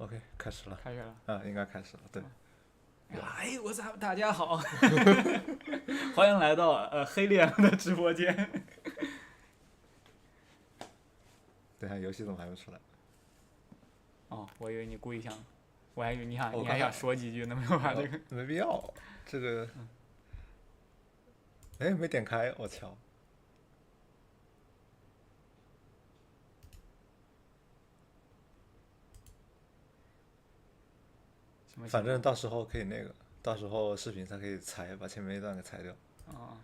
OK，开始了开始了。啊，应该开始了。对，哎，我操，大家好，欢迎来到黑猎的直播间。等一下游戏怎么还没出来？哦，我以为你故意想，我还以为你哦还想说几句呢，没有把这个。没必要，这个，哎，没点开，我操！什么情况？反正到时候可以那个，到时候视频才可以裁，把前面一段给裁掉。啊，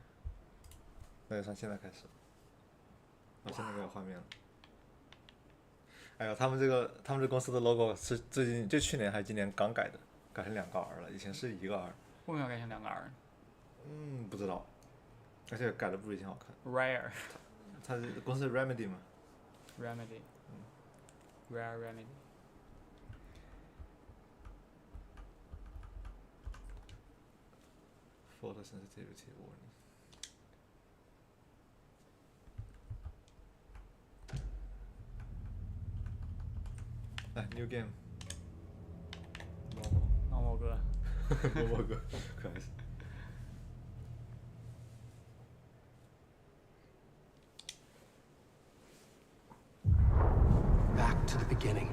那就从现在开始。我现在没有画面了。哎呦，他们这公司的 logo 是最近就去年还是今年刚改的，改成2个 R 了，以前是1个 R。为什么要改成2个 R 呢不知道，而且改的不比以前好看。？Rare 他公司是 Remedy 嘛？ Remedy，Rare Remedy。Photo sensitivity warning。来 ，New Game。让我哥。某某哥，可还行。Back to the beginning.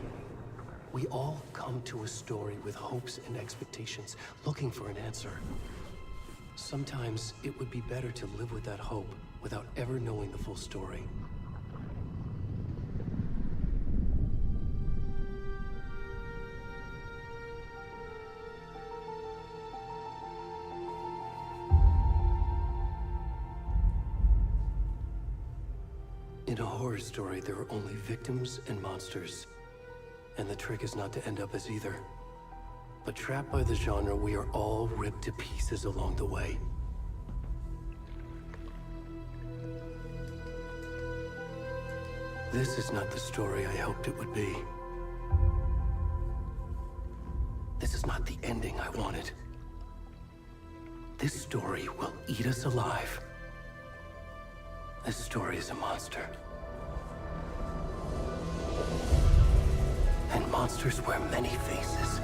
We all come to a story with hopes and expectations, looking for an answer. Sometimes it would be better to live with that hope without ever knowing the full story. In a horror story, there are only victims and monsters. And the trick is not to end up as either. But trapped by the genre, we are all ripped to pieces along the way. This is not the story I hoped it would be. This is not the ending I wanted. This story will eat us alive. This story is a monster. And monsters wear many faces.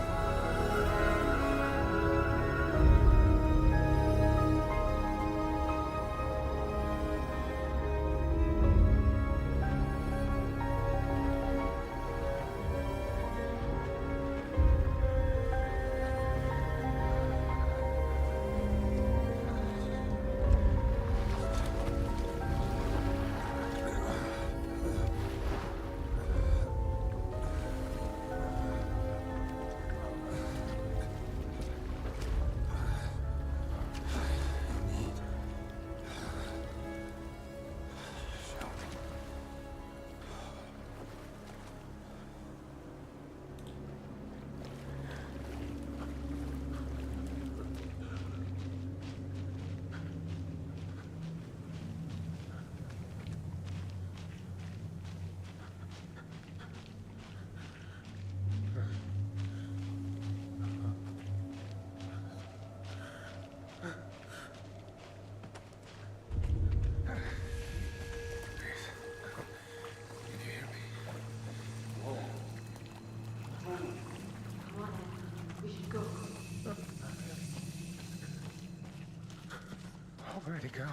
Where'd he go?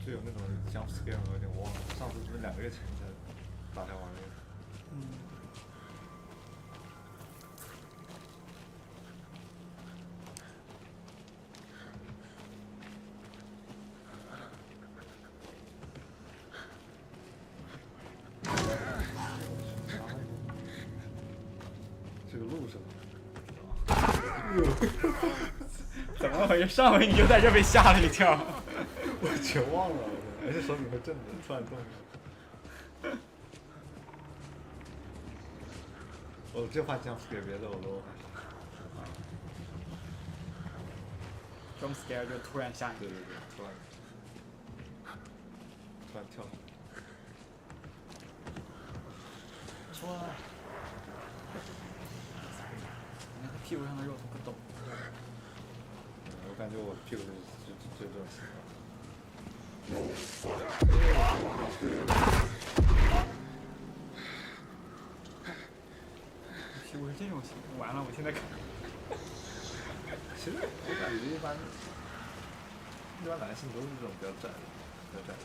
就有那种 jump scare 我有点忘了，上次是不是2个月前才打开玩的？这个路上，怎么回事？上回你就在这被吓了一跳。我全忘了，而且手柄会震的，突然动。我这话 jump scare 别的我都还好。jump scare 就突然吓你。对，突然跳。哇！屁股上的肉都不动。我感觉我屁股就这种情况。屁股是这种形状，完了，我现在看。其实我感觉一般男性都是这种比较窄的，比较窄的。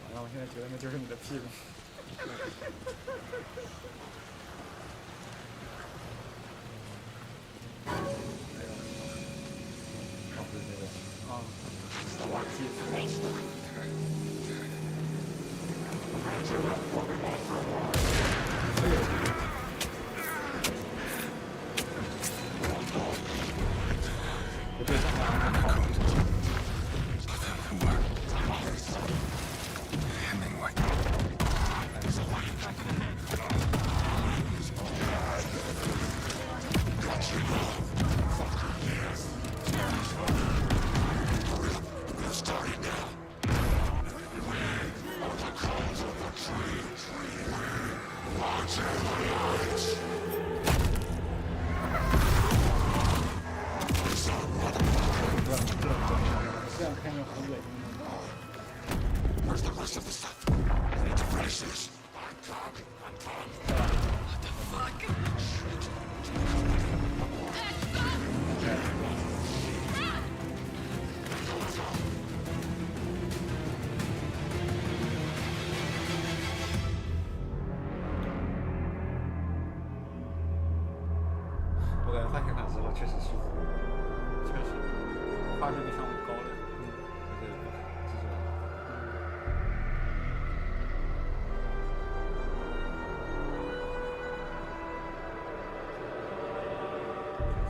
完了，我现在觉得那就是你的屁股。哦，不是那个。啊，哇，记住。不对，上面好。这样看着很恶心。我感觉换显卡之后确实舒服，确实，画质比上午高了。而且不卡，至少。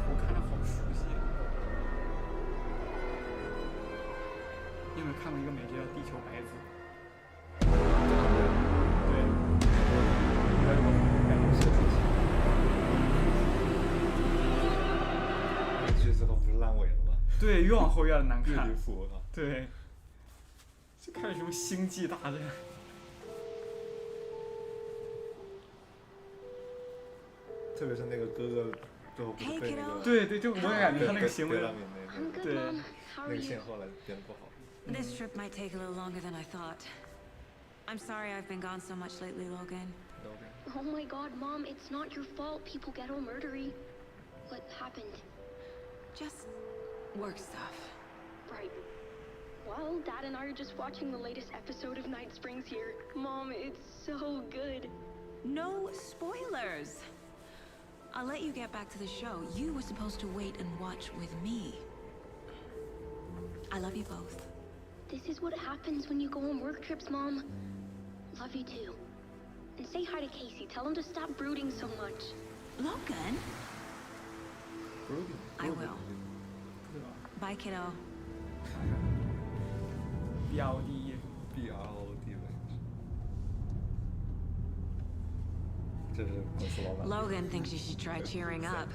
我看着好熟悉。你有没有看过一个美剧叫《地球白子》？对，感觉是挺像。那剧最后不是烂尾了吗？对，越往后越难看越离。谱，我靠！对，就看什么星际大战。特别是那个哥哥最后不是被那个对对，就我也感觉他那个行为对，拉米那 I'm good, 对 Mom. How 那 are 个 you? 线后来编不好。 This trip might take a little longer than I thought. I'm sorry I've been gone so much lately, Logan. Oh my god, Mom, it's not your fault people get all murdery. What happened? Just work stuff. Right. Well, Dad and I are just watching the latest episode of Night Springs here. Mom, it's so good. No spoilers! I'll let you get back to the show. You were supposed to wait and watch with me. I love you both. This is what happens when you go on work trips, Mom. Love you too. And say hi to Casey. Tell him to stop brooding so much. Logan? I will. Bye, kiddo. BROD BROD 位置，这是公司老板。 Logan thinks you should try cheering up.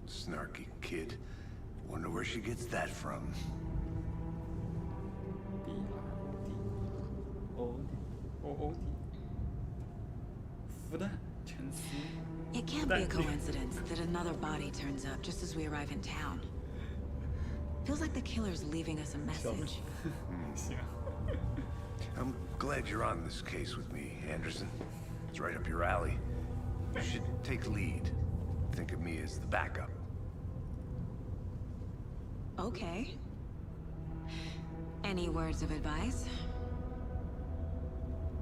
Snarky kid. Wonder where she gets that from. BROD福蛋陈思。 It can't be a coincidence that another body turns up just as we arrive in town. Feels like the killer's leaving us a message. 行。 I'm glad you're on this case with me, Anderson. It's right up your alley. You should take lead. Think of me as the backup. Okay. Any words of advice?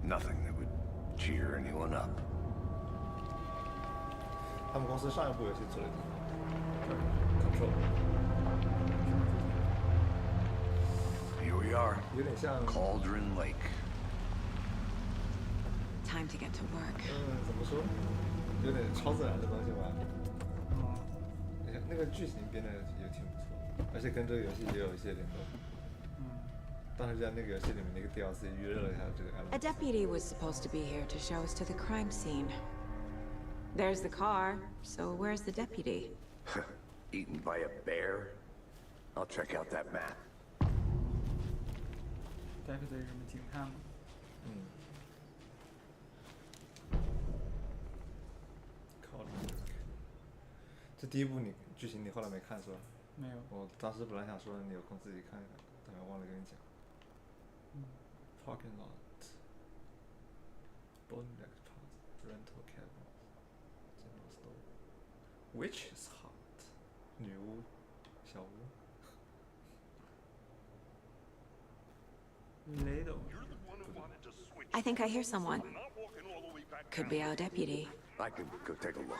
Nothing that would cheer anyone up. 他们公司上一部游戏做的，Control， Here we are. 有点像， Cauldron Lake. Time to get to work. 怎么说，有点超自然的东西吧。哦，那个剧情编的也挺不错，而且跟这个游戏也有一些联动。当时在那个游戏里面那个 DLC 预热了一下这个 A element。 deputy was supposed to be here to show us to the crime scene. There's the car, so where's the deputy? Eaten by a bear? I'll check out that map. 待会儿有什么警探吗？靠了。这第一部你剧情你后来没看是吧？没有。我当时本来想说你有空自己看一看，但是忘了跟你讲。Parking lot, bottleneck parts, rental cabin, general store, witch's hut, 女巫小屋。Ladle. I think I hear someone. Could be our deputy. I can go take a look.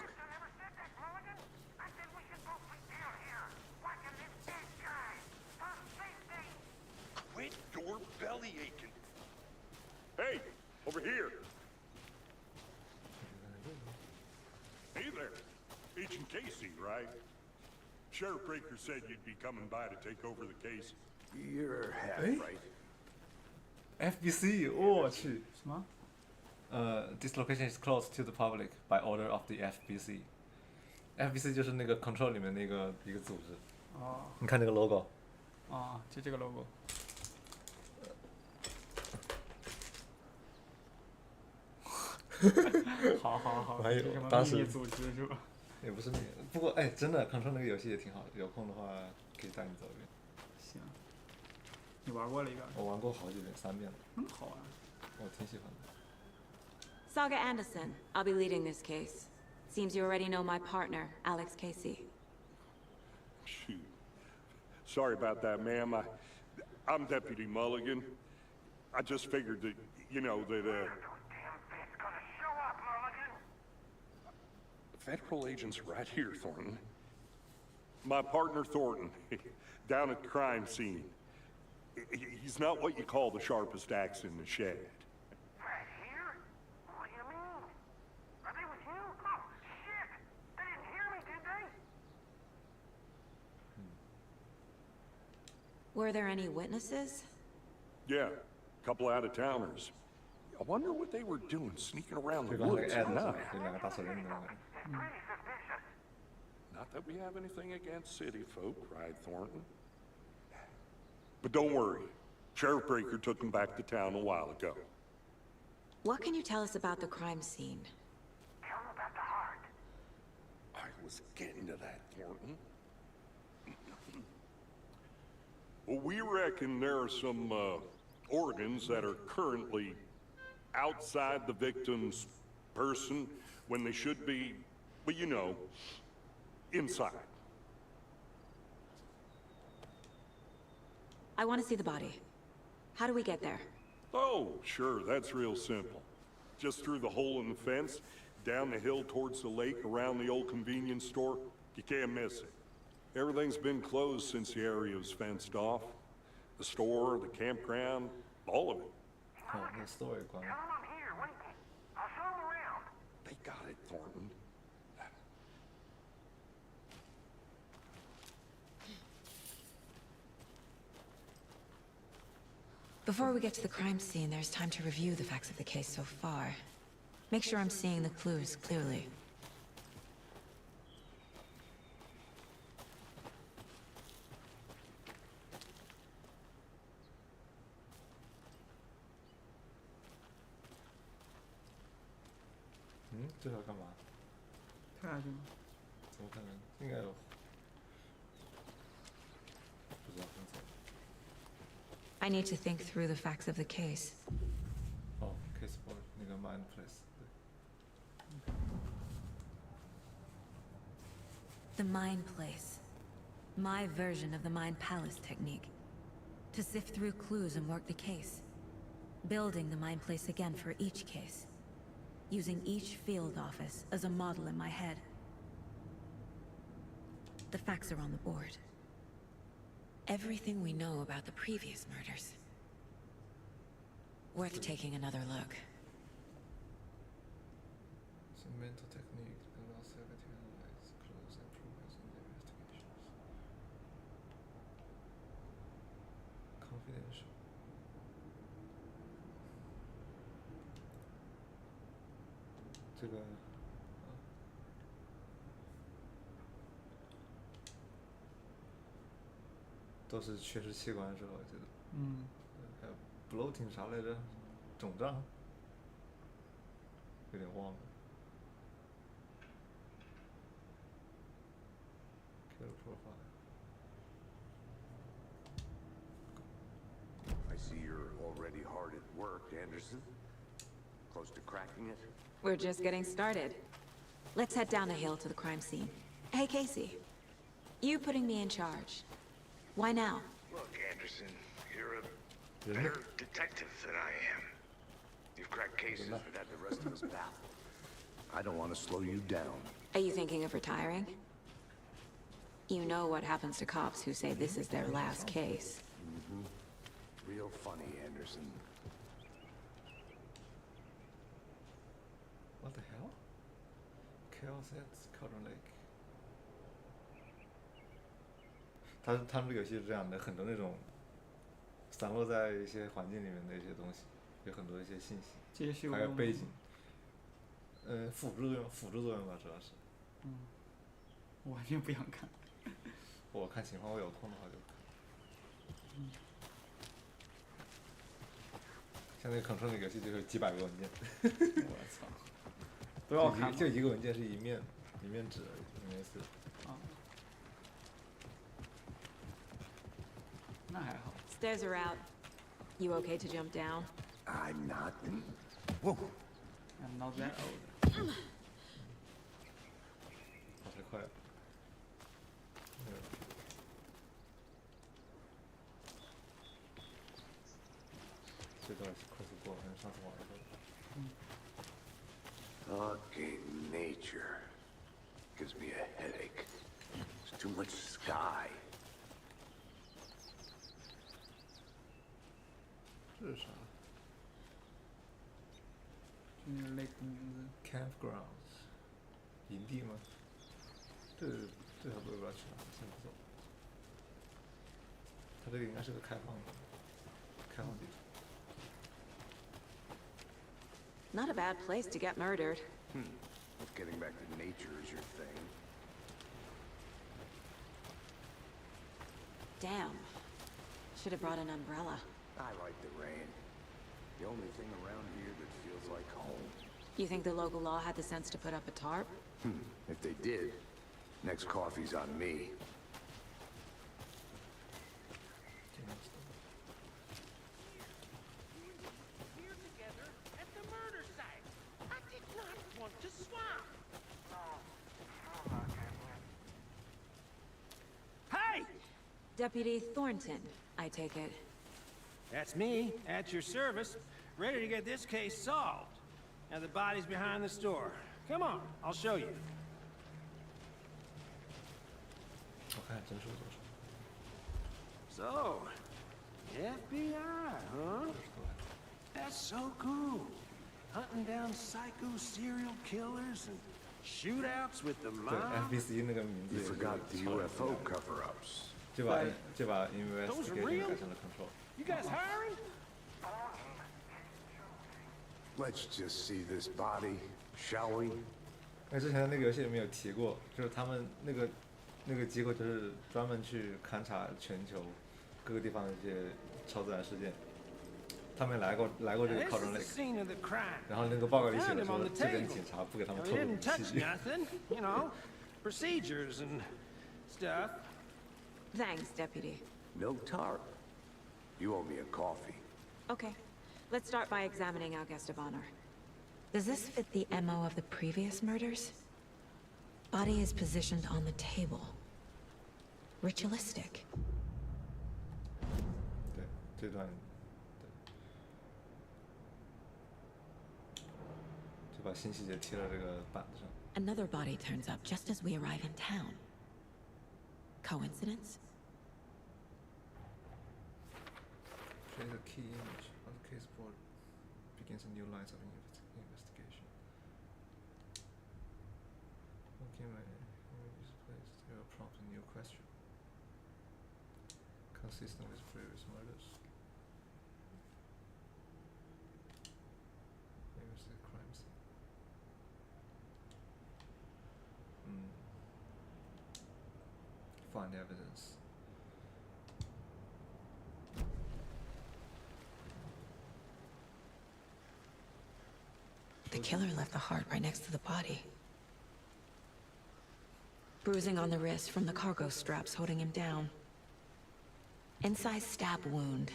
Quit your belly aching. Hey, over here. Hey there. Agent Casey, right? Sheriff Breaker said you'd be coming by to take over the case. You're half Hey? right. FBC，我去。什么？ This location is closed to the public by order of the FBC. FBC 就是那个 Control 里面那个一个组织。哦你看这个 logo，哦，就这个 logo。好好好，还有这什么当时秘密组织是吧？也不是那个，不过哎，真的 Control 那个游戏也挺好的，有空的话可以带你走一遍。行，你玩过了一个？我玩过好几遍，3遍了，好玩。我挺喜欢的。 Saga Anderson, I'll be leading this case. Seems you already know my partner, Alex Casey. Shoot. Sorry about that, ma'am. I'm Deputy Mulligan. I just figured that, you know, that, Federal agents right here, Thornton. My partner, Thornton, down at the crime scene. He's not what you call the sharpest axe in the shed. Right here? What do you mean? Are they with you? Oh, shit! They didn't hear me, did they? Were there any witnesses? Yeah, a couple out-of-towners. I wonder what they were doing sneaking around 就 the 刚才那 woods 个 ad 是 at 吧 night.？就两个大手印的那个。 Pretty suspicious. Not that we have anything against city folk, cried Thornton. But don't worry. Sheriff Breaker took them back to town a while ago. What can you tell us about the crime scene? Tell them about the heart. I was getting to that, Thornton. Well, we reckon there are some organs that are currently outside the victim's person when they should be, well, you know, inside. I want to see the body. How do we get there? Oh, sure, that's real simple. Just through the hole in the fence, down the hill towards the lake, around the old convenience store. You can't miss it. Everything's been closed since the area was fenced off. The store, the campground, all of it. 哦，那 story 关 Tell them I'm here, waiting. I'll show them around. They got it, Thornton. Before we get to the crime scene, there's time to review the facts of the case so far. Make sure I'm seeing the clues clearly.嗯，这是要干嘛？看下去吗？怎么可能？应该有。不知道分手。 I need to think through the facts of the case. 哦 ，case board 那个 mind place，对。 The Mind Place. My version of the Mind Palace technique. To sift through clues and work the case. Building the Mind Place again for each case. Using each field office as a model in my head. The facts are on the board. Everything we know about the previous murders. Worth taking another look. So mental technique allows you to analyze clues and progress in the investigations. Confidential. 这个。都是缺失器官的时候，我记得。嗯，还有 bloating 啥来着？肿胀？有点忘了。Killer profile. I see you're already hard at work, Anderson. Close to cracking it? We're just getting started. Let's head down the hill to the crime scene. Hey, Casey. You putting me in charge. Why now? Look, Anderson, you're a better detective than I am. You've cracked cases that had the rest of us baffled. I don't want to slow you down. Are you thinking of retiring? You know what happens to cops who say this is their last case. Real funny, Anderson. What the hell? Chaos at Cauldron Lake. 他们这个游戏是这样的，很多那种散落在一些环境里面的一些东西，有很多一些信息，接续还有背景。辅助作用吧，主要是。我完全不想看。我看情况，我有空的话就看。像那个 Control 那个游戏就是几百个文件。我操！不要看吗就一个文件是一面纸而已，一面字。啊，那还好。 Stairs are out. You okay to jump down? I'm not. Whoa. I'm not that old. 跑太快了。这段是快速过，跟上次玩的。Okay, nature gives me a headache. There's too much sky. 这是啥就那个 lake 的名字。 ？Campgrounds，营地吗？这条路不知道去哪，先不走。它这个应该是个开放地图。 Not a bad place to get murdered. If getting back to nature is your thing. Damn. Should have brought an umbrella. I like the rain. The only thing around here that feels like home. You think the local law had the sense to put up a tarp? If they did, next coffee's on me. Here together at the murder site. I did not want to swap. Hey! Deputy Thornton, I take it. That's me, at your service, ready to get this case solved. Now the body's behind the store. Come on, I'll show you. 我看真实多少？ So, FBI, huh? That's so cool. Hunting down psycho serial killers and shootouts with the 对 mob. ，FBC 那个名字 You 也是 forgot the 超人 UFO cover-ups. 就把对 investigation 改成了 control。 You guys hiring? Let's just see this body, shall we? 那之前的那个游戏里面有提过，就是他们那个机构就是专门去勘察全球各个地方的一些超自然事件。他们来过这 Now, 个 this Cauldron is the Lake， scene of the crime. 然后那个报告里写 Found 的 him on 说 the 这边 table. 警察不给他 Now, 们 he 透露 didn't 武 touch 器。 nothing, you know, procedures and stuff. Thanks, Deputy. No tarp. You owe me a coffee. Okay. Let's start by examining our guest of honor. Does this fit the MO of the previous murders? Body is positioned on the table. Ritualistic. 对，这段就把新细节贴到这个板子上。 Another body turns up just as we arrive in town. Coincidence? Trace a key image on the case board. Begins a new lines of investigation. Okay, my image is placed. There will prompt a new question. Consistent with previous murders. Investigate crime scene. Find evidence. the killer left the heart right next to the body. Bruising on the wrist from the cargo straps holding him down. Inside stab wound.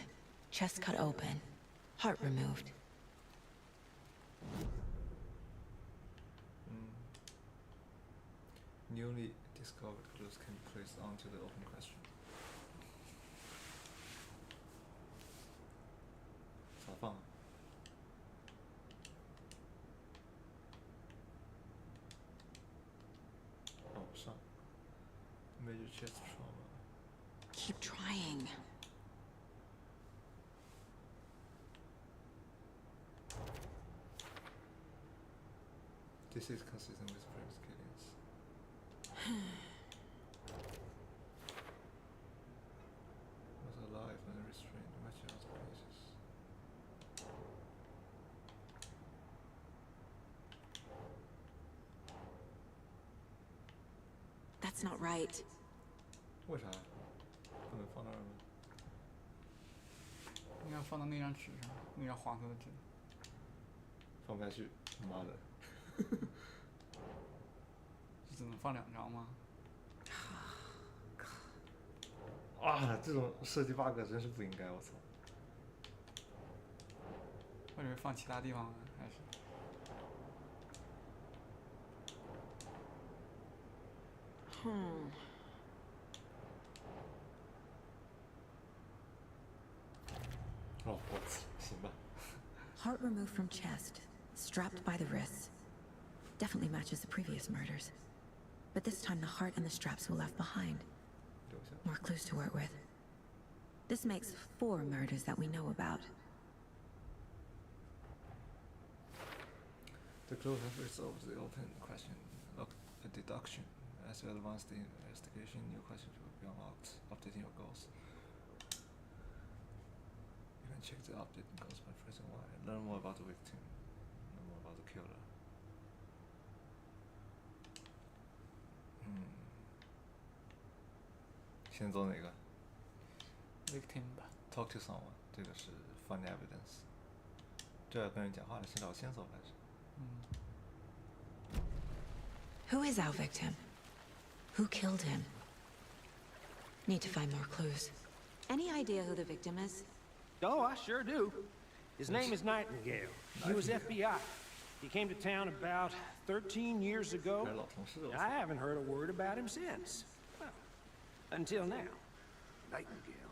Chest cut open. Heart removed. Newly discovered clues can be placed onto the open question. 咋放啊？哦，上。Major chest trauma. Keep trying. This is consistent with previous killings. Was alive when restrained, matching out places. That's not right. 为啥？不能放那儿吗？应该放到那张纸上，那张黄色的纸。放不下去，他妈的！只能放2张吗？啊，这种设计 bug 真是不应该，我操！或者是放其他地方呢？还是？哦，我操，行吧。 Heart removed from chest, strapped by the wrists. Definitely matches the previous murders. But this time the heart and the straps were left behind. 留下。 More clues to work with. This makes 4 murders that we know about. The clue has resolved the open question of a deduction. As you advance the investigation, new questions will be unlocked, updating your goals. You can check the updated goals by pressing Y. Learn more about the victim. Learn more about the killer. Hmm. 先做哪个 victim 吧。 ？Talk to someone. 这个是 find evidence. 这要跟人讲话的，先找线索来着。 Who is our victim? Who killed him? Need to find more clues. Any idea who the victim is? Oh, I sure do. His name is Nightingale. He was FBI. He came to town about 13 years ago. 还是老同事，我 I haven't heard a word about him since. Well, until now. Nightingale.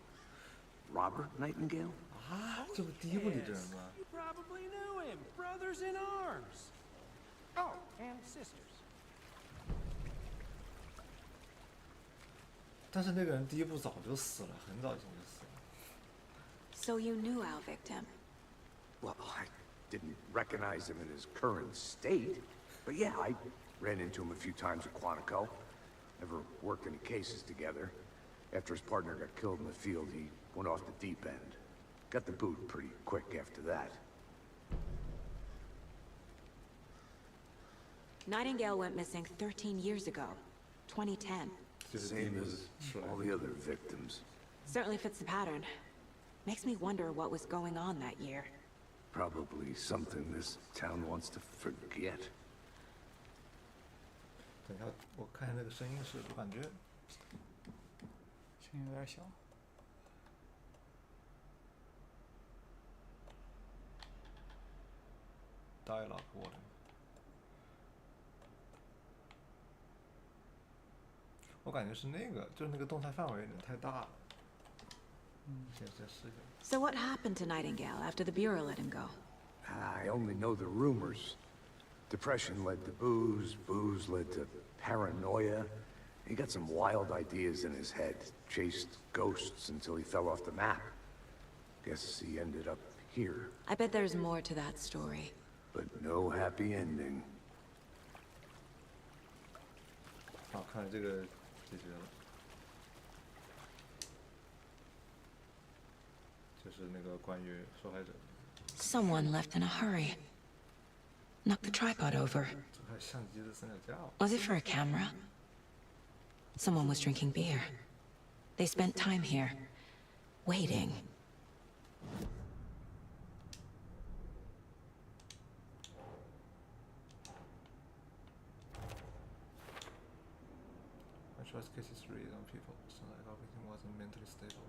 Robert Nightingale? 啊，这不第一部里这人吗？ You probably knew him. Brothers in arms. Oh, and sisters. 但是那个人第一部早就死了，很早以前就死了。 So you knew our victim. Well, I didn't recognize him in his current state. But yeah, I ran into him a few times at Quantico. Never worked any cases together. After his partner got killed in the field, he went off the deep end. Got the boot pretty quick after that. Nightingale went missing 13 years ago. 2010. Same as all the other victims. Certainly fits the pattern. Makes me wonder what was going on that year. Probably something this town wants to forget. 等一下，我看一下那个声音是，我感觉声音有点小。 dialogue warden。我感觉是那个，就是那个动态范围有点太大了。先试一下。 So what happened to Nightingale after the Bureau let him go? I only know the rumors. Depression led to booze, booze led to paranoia. He got some wild ideas in his head, chased ghosts until he fell off the map. Guess he ended up here, I bet there's more to that story. but no happy ending. 好，看来这个解决了，就是那个关于受害者， Someone left in a hurry. Knocked the tripod over. 这还有相机的三脚架哦。 Was it for a camera? Someone was drinking beer. They spent time here, waiting. trust cases read on people, so like our victim wasn't mentally stable.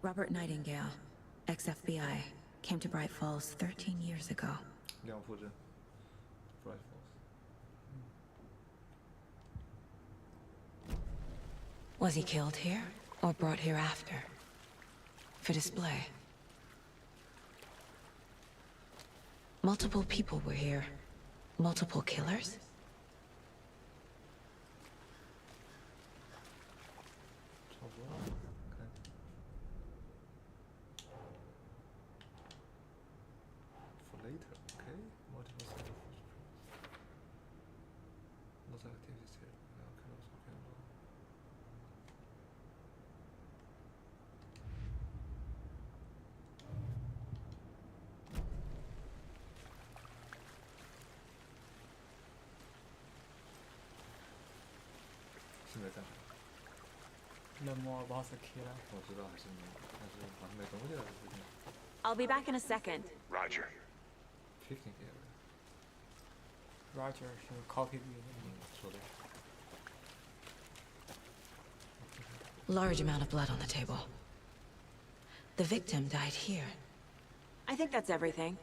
Robert Nightingale, ex-FBI, came to Bright Falls 13 years ago. 亮铺镇 Bright Falls. Was he killed here, or brought here after? For display. Multiple people were here. Multiple killers? For later, okay? Multiple set of footprints. Lots of activities here. Okay, also can roll.现在干啥？冷漠 boss kill。我知道还是没，但是好像没东西了，最近。 I'll be back in a second. Roger. Picnic area. Roger 是 copy 的。说的。 Large amount of blood on the table. The victim died here. I think that's everything.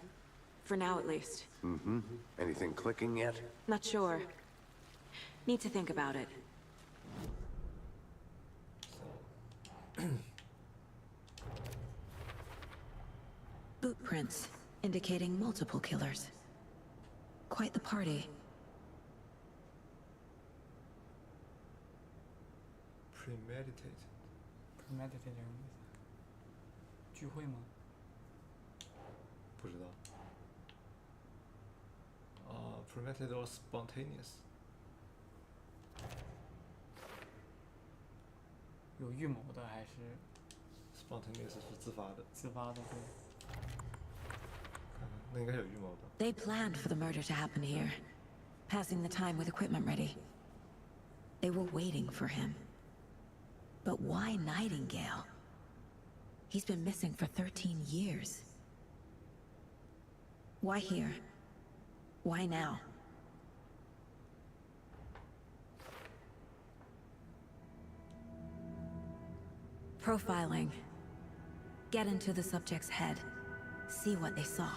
For now, at least. Mm-hmm. Anything clicking yet? Not sure. Need to think about it. Boot prints, indicating multiple killers. Quite the party. Premeditated. premeditated 什么意思？聚会吗？不知道。Premeditated or spontaneous. 有预谋的还是 Spontaneous 是自发的。自发的？对。那应该有预谋的。 They planned for the murder to happen here, passing the time with equipment ready. They were waiting for him. But why Nightingale? He's been missing for 13 years. Why here? Why now? Profiling. Get into the subject's head. See what they saw.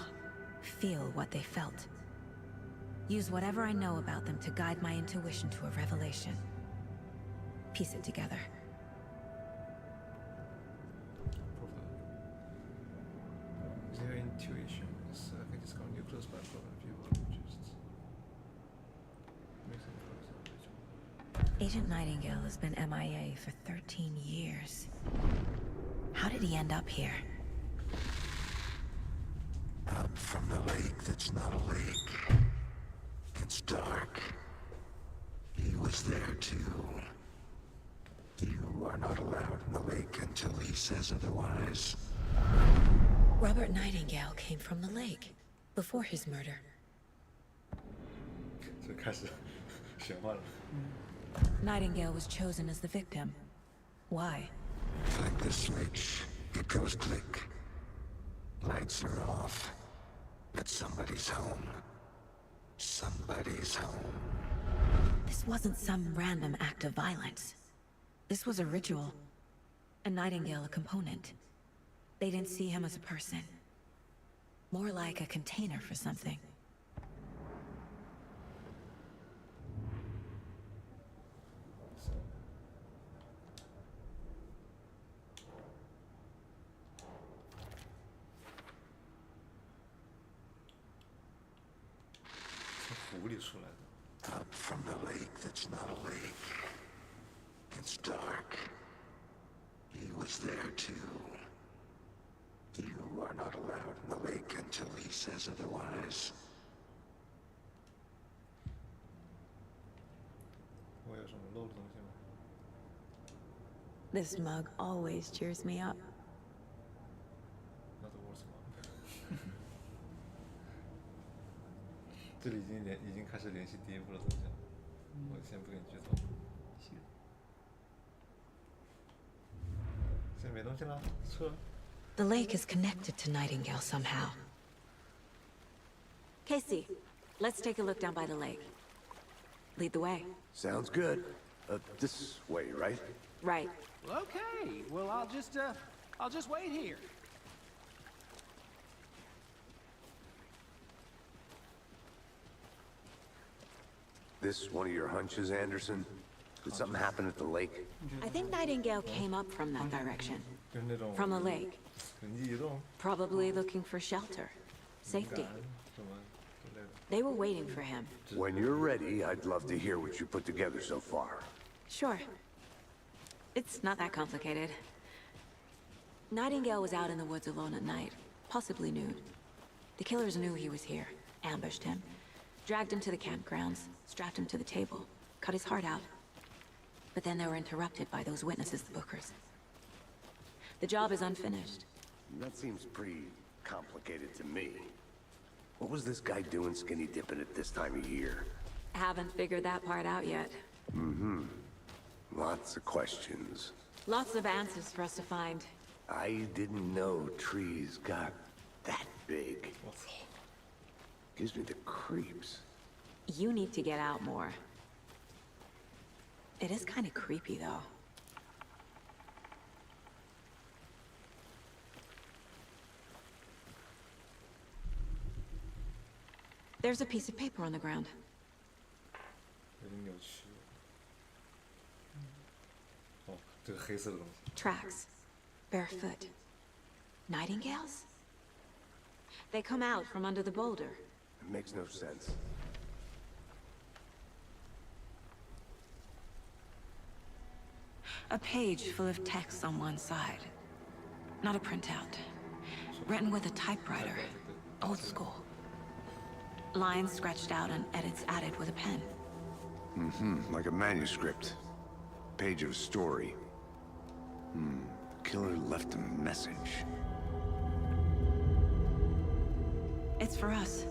Feel what they felt. Use whatever I know about them to guide my intuition to a revelation. Piece it together. Profile. Using your intuition. Yes, I think it's called nucleus by program people just mixing drugs and ritual. Agent Nightingale has been MIA for 13 years. How did he end up here? Up from the lake that's not a lake. It's dark. He was there too. You are not allowed in the lake until he says otherwise. Robert Nightingale came from the lake, before his murder. 就开始玄幻了。 Nightingale was chosen as the victim. Why? Flick the switch, it goes click. Lights are off. But somebody's home. Somebody's home. This wasn't some random act of violence. This was a ritual. And Nightingale a component. They didn't see him as a person. More like a container for something. Up from the lake that's not a lake. It's dark. He was there too. You are not allowed in the lake until he says otherwise. 我有什么漏的东西吗？ This mug always cheers me up. Not the worst one. 这里已经开始联系第一部了，怎么讲？我先不给你剧透。行。现在没东西了，撤。 The lake is connected to Nightingale somehow. Casey, Let's take a look down by the lake. Lead the way. Sounds good. This way, right? Right. Okay, well, I'll just wait here. This one of your hunches, Anderson? Did something happen at the lake? I think Nightingale came up from that direction. 就是那种 From the lake. 人机移动、 Probably looking for shelter. 敏 Safety. 感什么之类的。 They were waiting for him. When you're ready, I'd love to hear what you put together so far. Sure. It's not that complicated. Nightingale was out in the woods alone at night, possibly nude. The killers knew he was here, ambushed him, dragged him to the campgrounds, strapped him to the table, cut his heart out. But then they were interrupted by those witnesses, the Bookers. The job is unfinished. That seems pretty complicated to me. What was this guy doing skinny dipping at this time of year? Haven't figured that part out yet. Mm-hmm. Lots of questions. Lots of answers for us to find. I didn't know trees got that big. 我操！ Gives me the creeps. You need to get out more. It is kind of creepy, though. There's a piece of paper on the ground. 有点扭曲。哦，这个黑色的东西。 Tracks. Barefoot. Nightingales? They come out from under the boulder. It makes no sense. A page full of text on one side. Not a printout. Written with a typewriter. Old school. Lines scratched out and edits added with a pen. Mm-hmm, like a manuscript. Page of a story. Killer left a message. It's for us.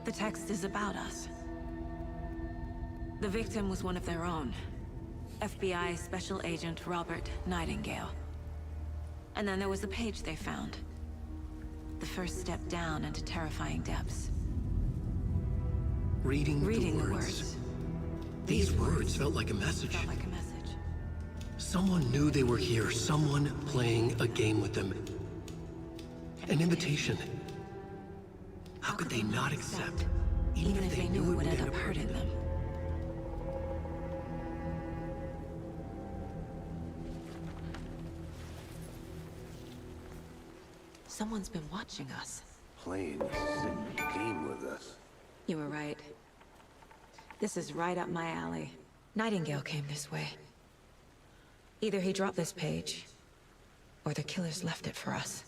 The text is about us. The victim was one of their own. FBI Special Agent Robert Nightingale. And then there was the page they found. The first step down into terrifying depths. Reading the the words. These words felt like a message. Felt like a message. Someone knew they were here, someone playing a game with them. An invitation. How could they not accept, even if they knew it would end up hurting them? Someone's been watching us. Playing a game with us. You were right. This is right up my alley. Nightingale came this way. Either he dropped this page, or the killers left it for us.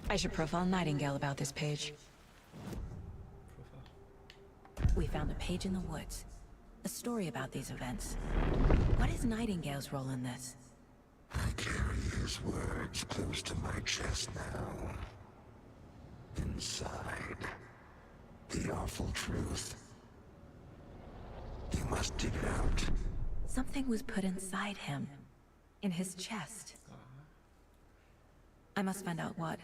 I should profile Nightingale about this page. We found a page in the woods. A story about these events. What is Nightingale's role in this? I carry his words close to my chest now. Inside, the awful truth. You must dig it out. Something was put inside him. In his chest. I must find out what.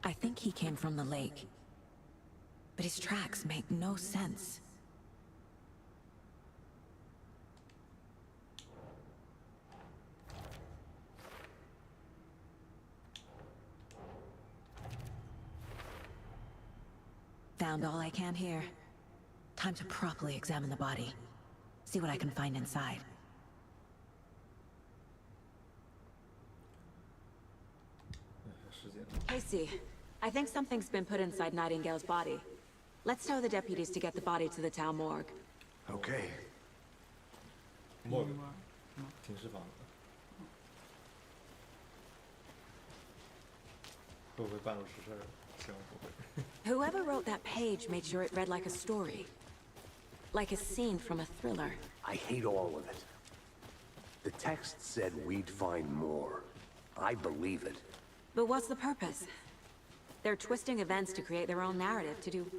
I think he came from the lake. But his tracks make no sense. Found all I can here. Time to properly examine the body. See what I can find inside. Casey, I think something's been put inside Nightingale's body. Let's tell the deputies to get the body to the town morgue. Okay. 莫个停尸房。会不会半路出事儿？希望不会。Whoever wrote that page made sure it read like a story. Like a scene from a thriller. I hate all of it. The text said we'd find more. I believe it. But what's the purpose? They're twisting events to create their own narrative to do...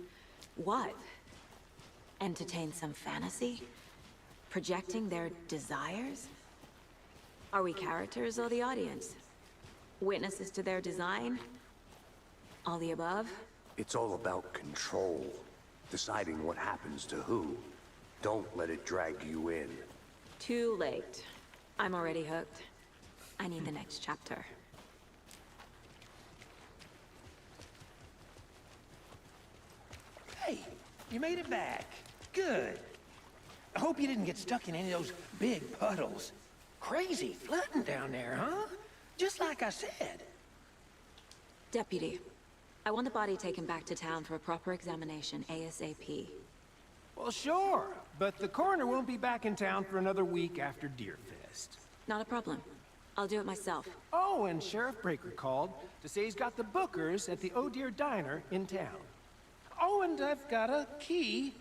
what? Entertain some fantasy? Projecting their desires? Are we characters or the audience? Witnesses to their design? All the above? It's all about control. Deciding what happens to who. Don't let it drag you in. Too late. I'm already hooked. I need the next chapter. Hey, you made it back. Good. I hope you didn't get stuck in any of those big puddles. Crazy flooding down there, huh? Just like I said. Deputy, I want the body taken back to town for a proper examination ASAP. Well, sure, but the coroner won't be back in town for another week after Deerfest. Not a problem. I'll do it myself. Oh, and Sheriff Breaker called to say he's got the Bookers at the Oh Dear Diner in town. Oh, and I've got a key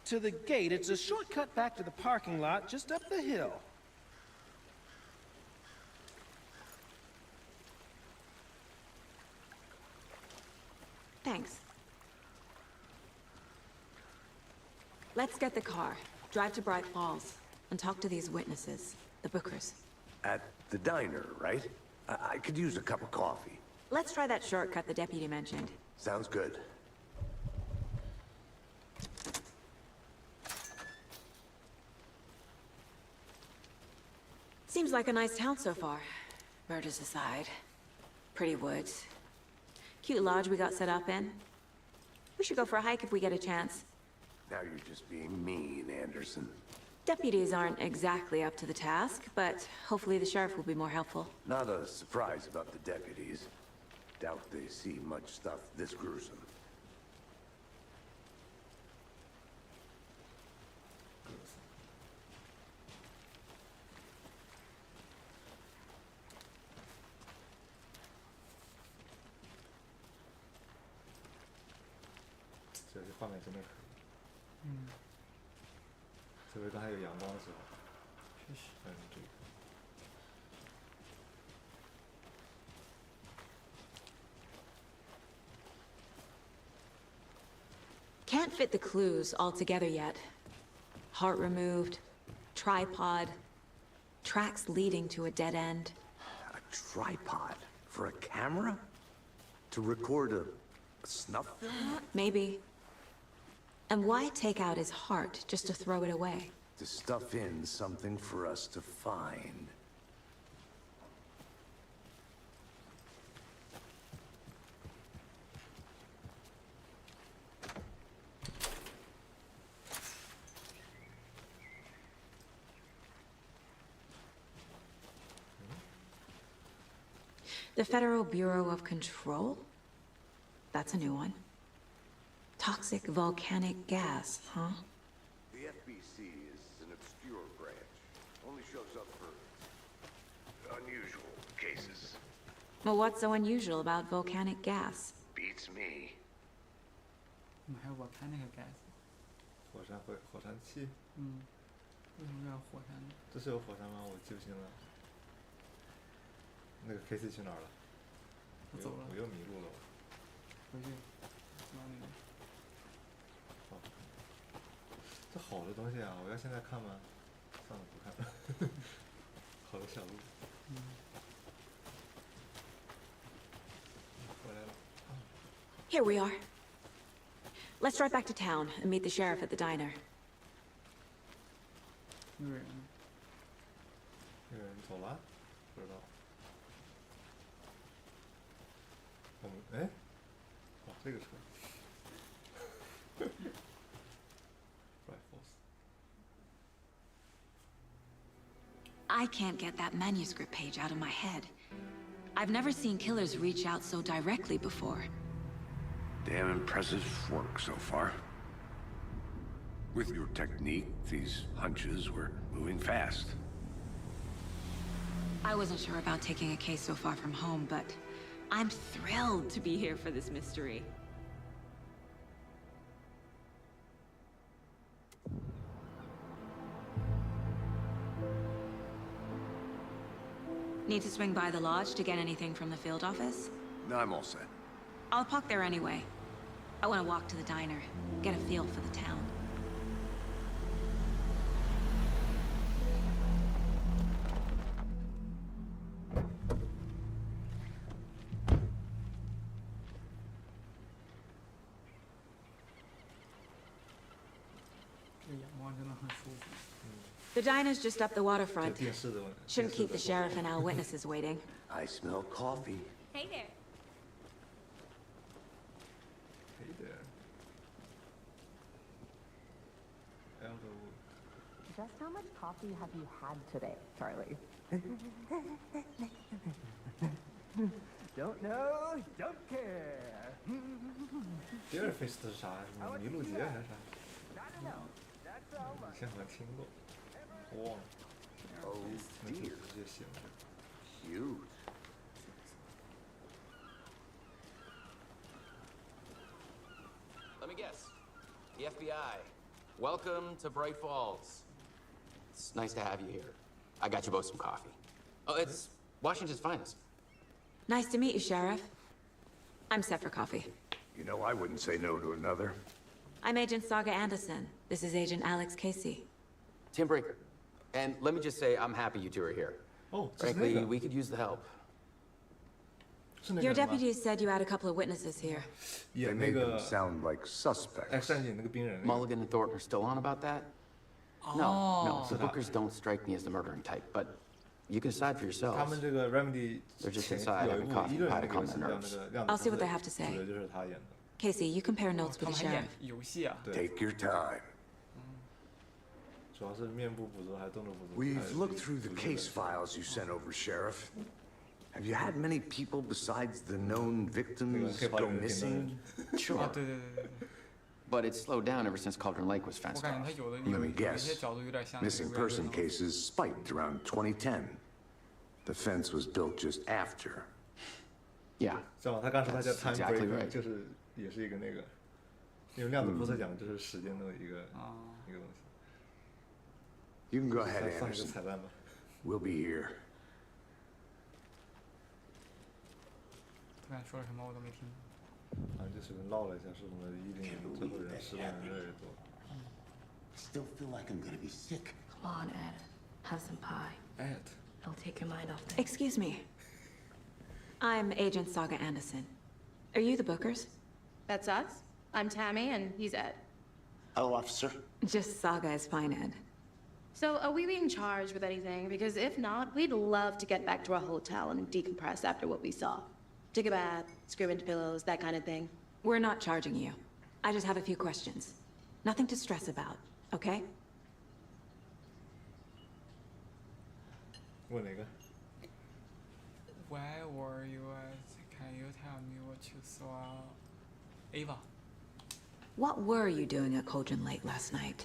to the gate. It's a shortcut back to the parking lot just up the hill. Thanks. Let's get the car, drive to Bright Falls, and talk to these witnesses, the Bookers. At the diner, right? I could use a cup of coffee. Let's try that shortcut the deputy mentioned. Sounds good. Seems like a nice town so far. Murders aside. Pretty woods. Cute lodge we got set up in. We should go for a hike if we get a chance. Now you're just being mean, Anderson. Deputies aren't exactly up to the task, but hopefully the sheriff will be more helpful. Not a surprise about the deputies. Doubt they see much stuff this gruesome.这画面真的可以。特别当还有阳光的时候。确实。对。Can't fit the clues all together yet. Heart removed, tripod, tracks leading to a dead end. A tripod? For a camera? To record a snuff film? Maybe. And why take out his heart just to throw it away? To stuff in something for us to find. The Federal Bureau of Control? That's a new one. Toxic volcanic gas, huh? The FBC is an obscure branch. Only shows up for unusual cases. Well, what's so unusual about volcanic gas? Beats me. 还有我看那个 gas， 火山气。为什么要火山呢？这是有火山吗？我记不清了。那个 Casey 去哪儿了？我走了。我又迷路了。回去，往那个。这好的东西啊！我要现在看吗？算了，不看了。好的小路。回来了。Here we are. Let's drive back to town and meet the sheriff at the diner. 有人。有人走了？不知道。我们哎，哦，这个车。Rifles. I can't get that manuscript page out of my head. I've never seen killers reach out so directly before. Damn impressive work so far. With your technique, these hunches were moving fast. I wasn't sure about taking a case so far from home, but I'm thrilled to be here for this mystery. Need to swing by the lodge to get anything from the field office? No, I'm all set. I'll park there anyway. I want to walk to the diner, get a feel for the town. The diner's just up the 这 waterfront. 电视的问题。 Shouldn't keep the sheriff and our witnesses waiting. I smell coffee. Hey there. Hey there. Elderwood. Just how much coffee have you had today, Charlie? Don't know, don't care. 第二 face 是啥？什么麋鹿节还是啥？ That's all 以前好像听过，我忘了。 Oh 那就 dear. 直接写了。 Cute. Let me guess. The FBI. Welcome to Bright Falls. It's nice to have you here. I got you both some coffee. Oh, it's Washington's finest. Nice to meet you, Sheriff. I'm set for coffee. You know, I wouldn't say no to another. I'm Agent Saga Anderson. This is Agent Alex Casey. Tim Breaker. And let me just say, I'm happy you two are here. Oh, 这是那 Frankly, 个， we could use the help. 是那个 Your 人吗 deputies said you had a couple of witnesses here. They 演那 made them 个 sound like suspects. X 战警那个兵人那个。 Mulligan and Thornton are still on about that? No, no, the Bookers don't strike me as the murdering type, but you can decide for 他 yourselves. 们这个 Remedy They're just 前 inside 有一 having 部 coffee 一个 pie 人 to 那个 calm 是 their 叫那 nerves. 个量 I'll 子 see what 的 they have to say. 主角就是他演的。 Casey, you compare notes 他 with 们 the 还演 sheriff. 游戏啊？对， Take your time. 主要是面部捕捉还是动作捕捉。 We've looked through the case files you sent over, Sheriff. Have you had many people besides the known victims go missing? 啊， Sure, 对对对对对， but it's slowed down ever since Cauldron Lake was 我 fenced 感觉 off. 他有的 Let me 有一 guess. 些角度有点像那个 Missing 乌鸦 person 嘴 cases spiked around 2010. The fence was built just after. Yeah, 知道吗？他刚说他叫 That's Time exactly Breaker， right. 就是也是一个那个，因为量子辐射讲就是时间的一个一个东西。 You can go ahead, 再放一个 Anderson. 彩蛋吧。 We'll be here. 他刚才说了什么我都没听。好像就随便唠了一下，说什么101年最后人失踪人越来越多。 Still feel like I'm gonna be sick. Come on, Ed. Have some pie. Ed， It'll take your mind off things. Excuse me. I'm Agent Saga Anderson. Are you the Bookers? That's us. I'm Tammy, and he's Ed. Hello, officer. Just Saga is fine, Ed. So, are we being charged with anything? Because if not, we'd love to get back to our hotel and decompress after what we saw. Take a bath, scream into pillows, that kind of thing. We're not charging you. I just have a few questions. Nothing to stress about, okay? 问哪个？ Why were you at? Can you tell me what you saw? Ava. What were you doing at Cauldron Lake last night?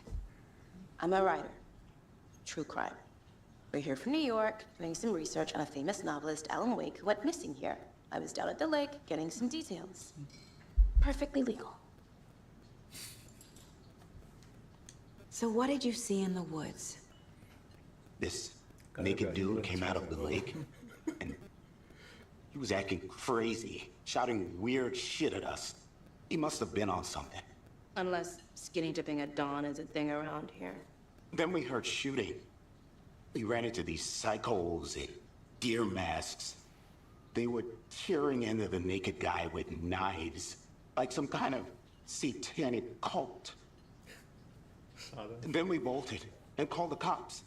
I'm a writer. True crime. We're here from New York, doing some research on a famous novelist, Alan Wake, who went missing here. I was down at the lake, getting some details. Perfectly legal. So what did you see in the woods? This naked dude came out of the lake, and he was acting crazy, shouting weird shit at us. He must have been on something. Unless skinny dipping at dawn is a thing around here. Then we heard shooting. We ran into these psychos in deer masks. They were tearing into the naked guy with knives, like some kind of satanic cult. And then we bolted and called the cops.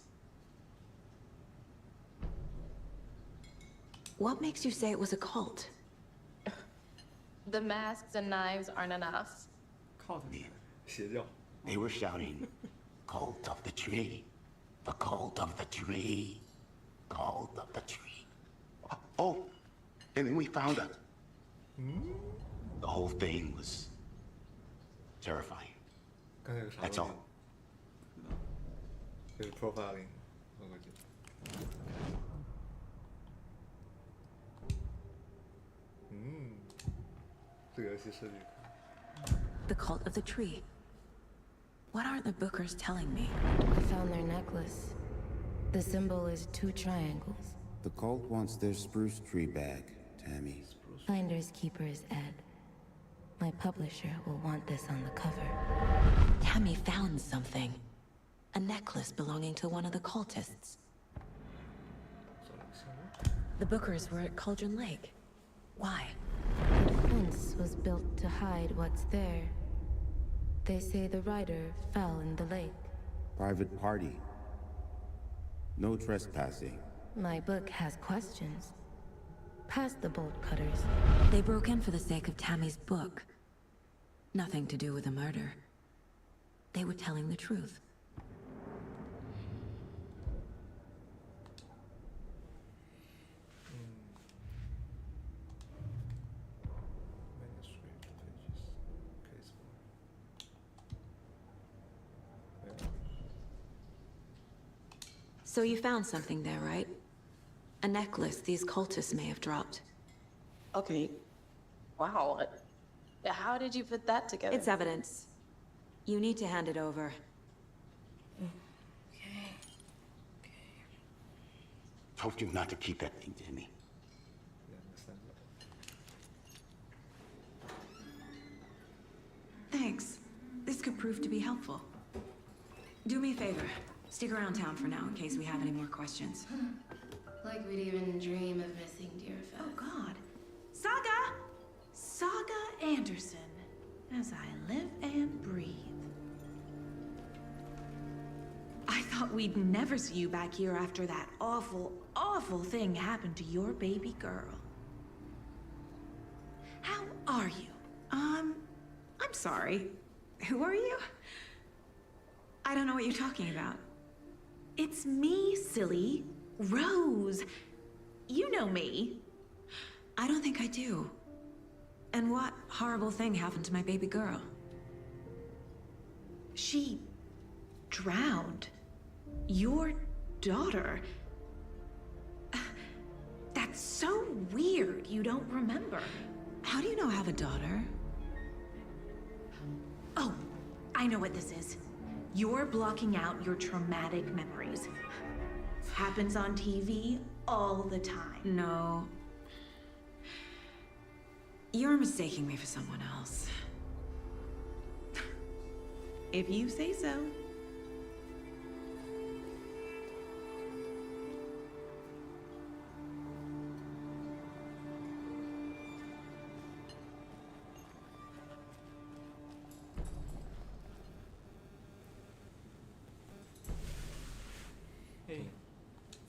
What makes you say it was a cult? The masks and knives aren't enough. They were shouting, "Cult of the tree, the cult of the tree, cult of the tree." Oh, and then we found her. The whole thing was terrifying. 刚才有个啥 That's 东 all. 西？就是 profiling，我估计。这个游戏设计。 The cult of the tree. What aren't the Bookers telling me? I found their necklace. The symbol is 2 triangles. The cult wants their spruce tree back, Tammy. Finders keepers, Ed. My publisher will want this on the cover. Tammy found something. A necklace belonging to one of the cultists. The Bookers were at Cauldron Lake. Why? The fence was built to hide what's there. They say the rider fell in the lake. Private party. No trespassing. My book has questions. Past the bolt cutters. They broke in for the sake of Tammy's book. Nothing to do with the murder. They were telling the truth. So you found something there, right? A necklace these cultists may have dropped. Okay. Wow. How did you put that together? It's evidence. You need to hand it over. Told you not to keep that thing, Tammy. Thanks. This could prove to be helpful. Do me a favor. Stick around town for now in case we have any more questions. Like we'd even dream of missing Deerfest. Oh God. Saga! Saga Anderson. As I live and breathe. I thought we'd never see you back here after that awful, awful thing happened to your baby girl. How are you? I'm sorry. Who are you? I don't know what you're talking about. It's me, silly. Rose. You know me. I don't think I do. And what horrible thing happened to my baby girl? She drowned. Your daughter. That's so weird you don't remember. How do you know I have a daughter? Oh, I know what this is. You're blocking out your traumatic memories. Happens on TV all the time. No. You're mistaking me for someone else. If you say so.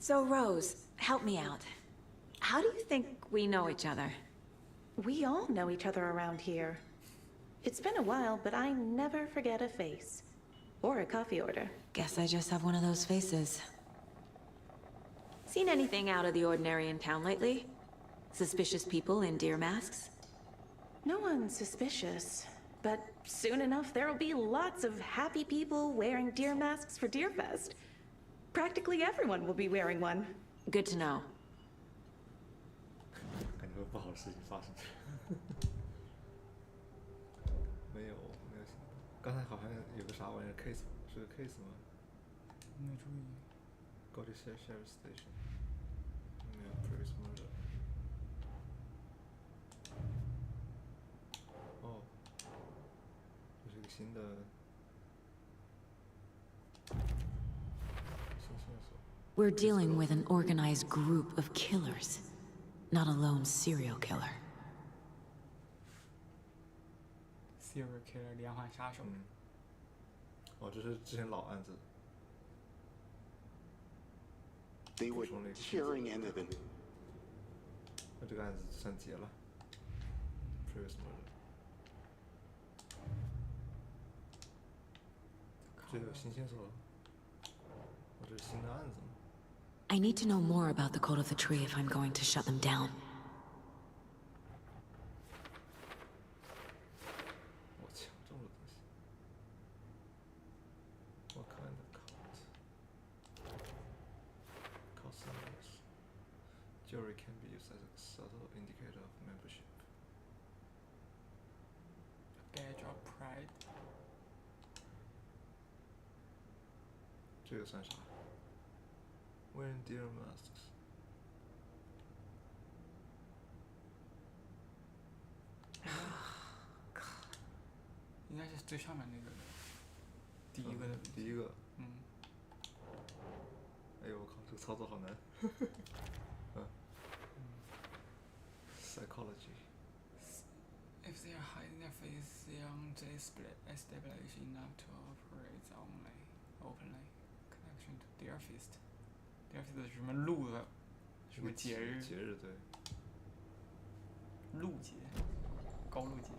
So, Rose, help me out. How do you think we know each other? We all know each other around here. It's been a while, but I never forget a face. Or a coffee order. Guess I just have one of those faces. Seen anything out of the ordinary in town lately? Suspicious people in deer masks? No one's suspicious. But soon enough, there'll be lots of happy people wearing deer masks for Deerfest. Practically everyone will be wearing one. Good to know. 感觉不好的事情发生。没有想到，刚才好像有个啥玩意儿 case 是个 case 吗？没注意。 Go to sheriff station. 没有 previous murder. 哦，这是一个新的。 We're dealing with an organized group of killers, not a lone serial killer. Serial killer 连环杀手。哦，这是之前老案子。 They were tearing into the. 那这个案子算结了。Previous murder。这有新线索了。哦，这是新的案子吗？ I need to know more about the Code of the Tree if I'm going to shut them down. 我抢中了东西。What kind of cult? Cult symbols. Jewelry can be used as a subtle indicator of membership. Badge of pride. 这个算啥？ Wearing deer masks. 该是最上面那个第一个的。第一个。嗯。哎呦我靠，这个操作好难。Psychology. If they are hiding their face, they aren't established enough to operate openly connection to their feast. Their feast 是什么路的？什么节日？节日对。路节，高路节。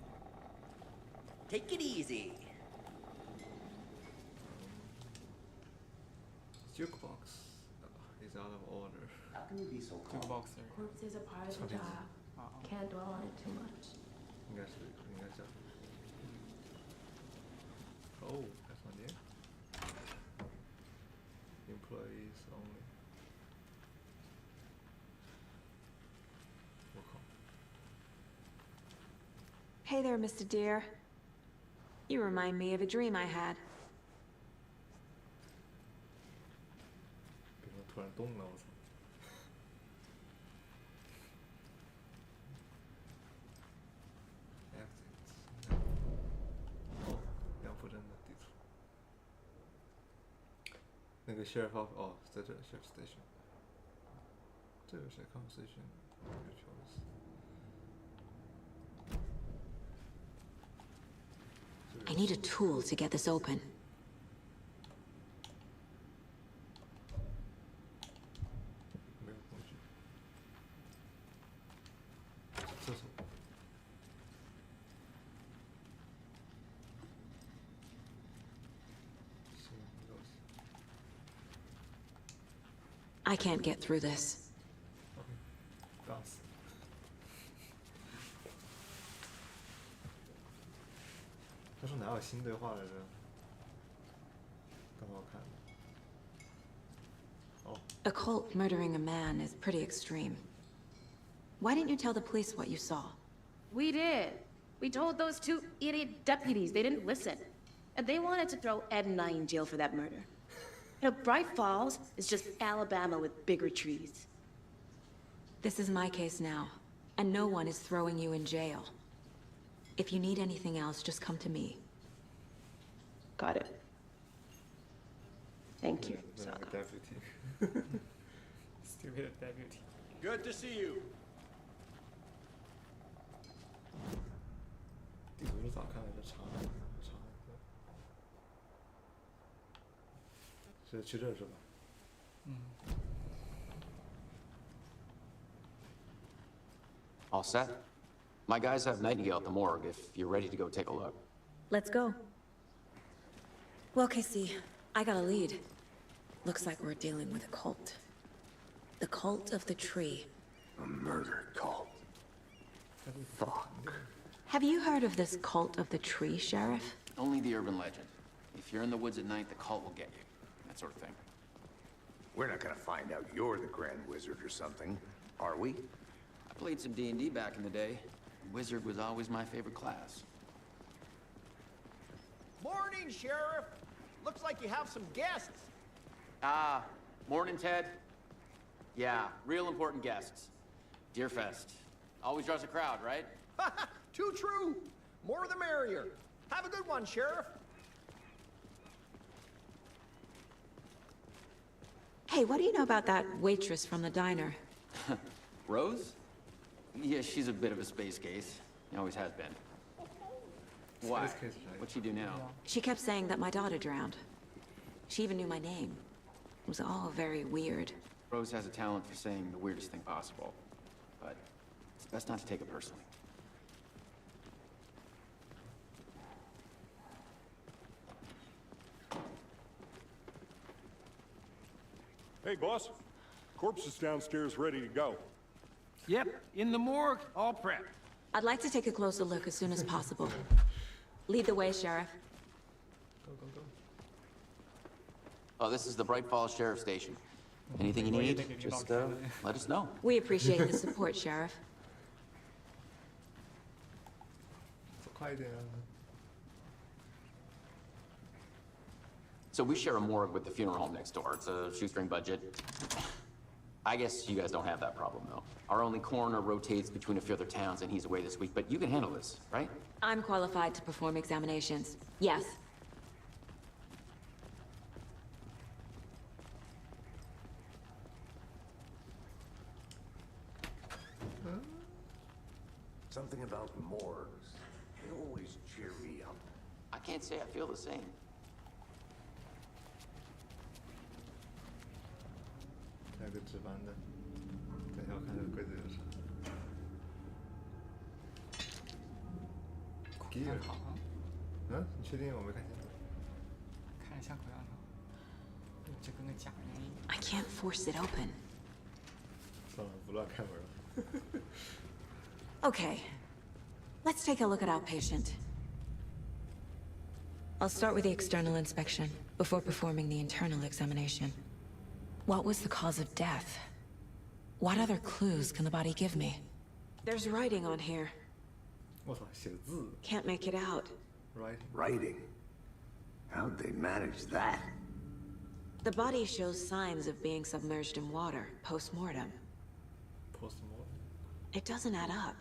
Take it easy. Jukebox is out of order. How can you be so calm? Jukeboxer. Corpses are part of the job. Can't dwell on it too much. 应该这样。Oh, that's not it. Employees only. 我靠。 Hey there, Mr. Deer. You remind me of a dream I had. 别说突然动了，我操。 那个 sheriff 哦，在这 sheriff station。这个是 conversation choice。I need a tool to get this open. 没有工具。厕所。 I can't get through this. 刚死。他说哪有新对话来着？刚好看。哦。 A cult murdering a man is pretty extreme. Why didn't you tell the police what you saw? We did. We told those two idiot deputies. They didn't listen. And they wanted to throw Ed and I in jail for that murder. You know, Bright Falls is just Alabama with bigger trees. This is my case now, and no one is throwing you in jail. If you need anything else, just come to me. Got it. Thank you. Deputy. Stupid deputy. Good to see you. 地图是咋看来着？长。 是去这是吧？嗯。 All set? My guys have Nightingale at the morgue if you're ready to go take a look. Let's go. Well, Casey, I got a lead. Looks like we're dealing with a cult. The cult of the tree. A murder cult. Fuck. Have you heard of this cult of the tree, Sheriff? Only the urban legend. If you're in the woods at night, the cult will get you. That sort of thing. We're not gonna find out you're the Grand Wizard or something, are we? I played some D&D back in the day. Wizard was always my favorite class. Morning, Sheriff. Looks like you have some guests. Ah, morning, Ted. Yeah, real important guests. Deerfest. Always draws a crowd, right? Too true. More the merrier. Have a good one, Sheriff. Hey, what do you know about that waitress from the diner? Rose? Yeah, she's a bit of a space case. Always has been. Why? What'd she do now? She kept saying that my daughter drowned. She even knew my name. It was all very weird. Rose has a talent for saying the weirdest thing possible. But it's best not to take it personally. Hey, boss. Corpse is downstairs ready to go. Yep, in the morgue, all prepped. I'd like to take a closer look as soon as possible. Lead the way, Sheriff. Go, go, go. Oh, this is the Bright Falls Sheriff Station. Anything you need, just let us know. We appreciate the support, Sheriff. 走快一点啊！ So we share a morgue with the funeral home next door. It's a shoestring budget. I guess you guys don't have that problem, though. Our only coroner rotates between a few other towns, and he's away this week, but you can handle this, right? I'm qualified to perform examinations. Yes. Something about morgues. They always cheer me up. I can't say I feel the same. 还有个值班的，等一下我看这个柜子有啥。Gear。嗯，你确定我没看见？看一下口香糖，就跟个假人一样。 I can't force it open. 算了，不乱开门了。Okay. Let's take a look at our patient. I'll start with the external inspection before performing the internal examination. What was the cause of death? What other clues can the body give me? There's writing on here. 我操，写字。 Can't make it out. Writing? How'd they manage that? The body shows signs of being submerged in water post-mortem. Post-mortem? It doesn't add up.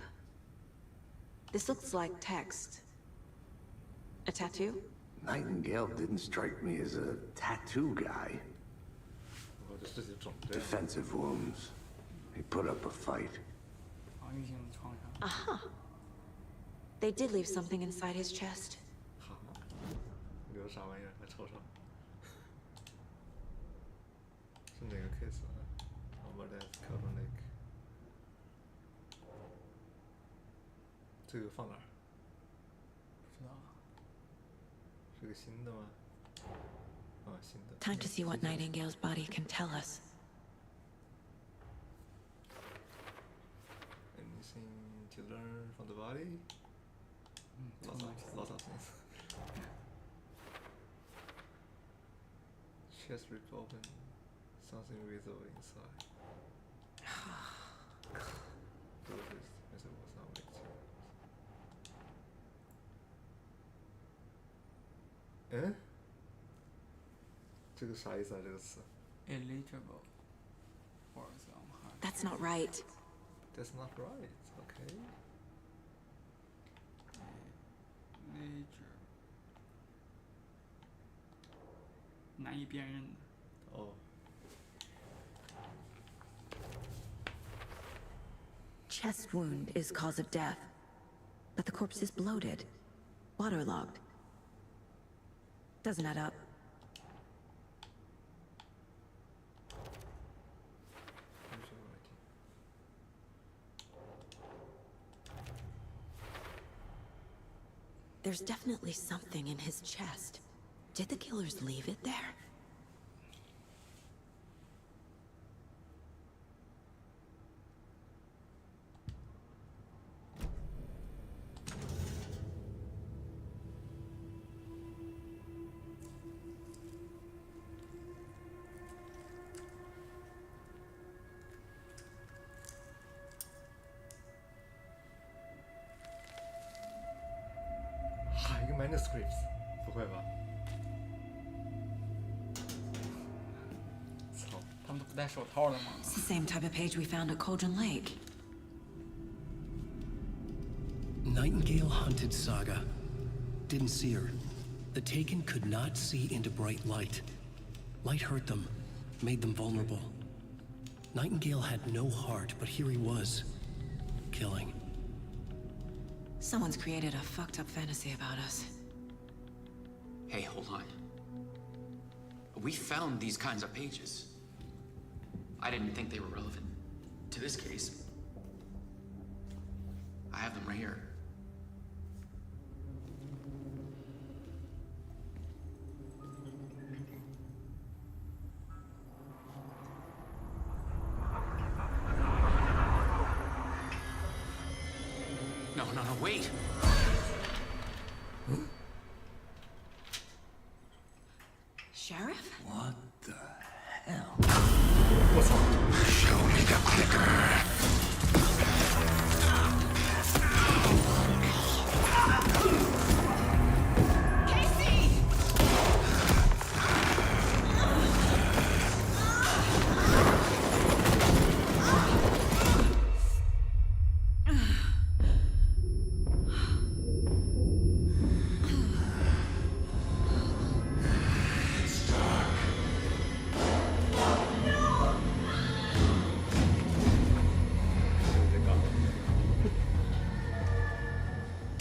This looks like text. A tattoo? Nightingale didn't strike me as a tattoo guy. Defensive wounds. He put up a fight. Aha. They did leave something inside his chest. 留啥玩意儿？来瞅瞅。是哪个 case 啊？Overdose Carbon Lake。这个放哪儿？不知道。是个新的吗？啊，新的。 Time to see what Nightingale's body can tell us. Anything to learn from the body? Lots of things. Chest ripped open. Something visible inside. Eh? 这个啥意思啊？这个词 Eligible for some hard. That's not right. That's not right. Okay. Eligible. 难以辨认。哦。Chest wound is cause of death, but the corpse is bloated, waterlogged. Doesn't add up. There's definitely something in his chest. Did the killers leave it there? Manuscripts， 不会吧？操！他们都不戴手套的吗？ It's the same type of page we found at Cauldron Lake. Nightingale hunted Saga. Didn't see her. The Taken could not see into bright light. Light hurt them, made them vulnerable. Nightingale had no heart, but here he was, killing. Someone's created a fucked up fantasy about us. Hey, hold on. We found these kinds of pages. I didn't think they were relevant to this case. I have them right here. No, wait! Sheriff? What the hell? Show me the clicker.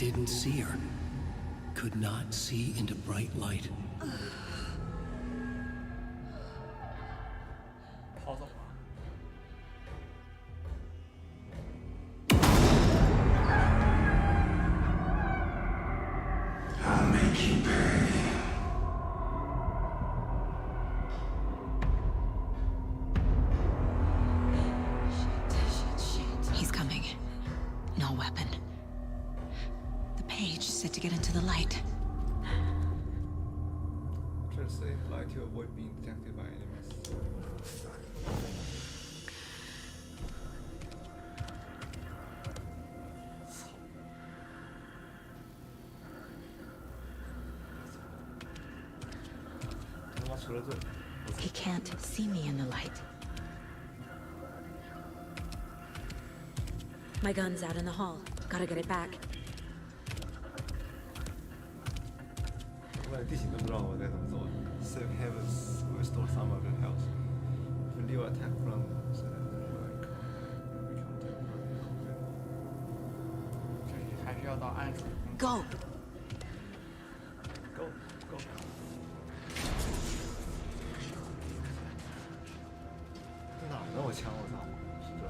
didn't see her. Could not see into bright light. 跑走了。 I'll make you pay. He's coming. No weapon. The page said to get into the light. Just say like to avoid being detected by enemies. 他妈除了这。 He can't see me in the light. My gun's out in the hall. Gotta get it back. 我连地形都不知道我该怎么做。Save heavens, restore some of your health. If you leave attack from the 还是要到暗处。 Go. Go, go. 哪儿呢？我枪，我操！是这吗？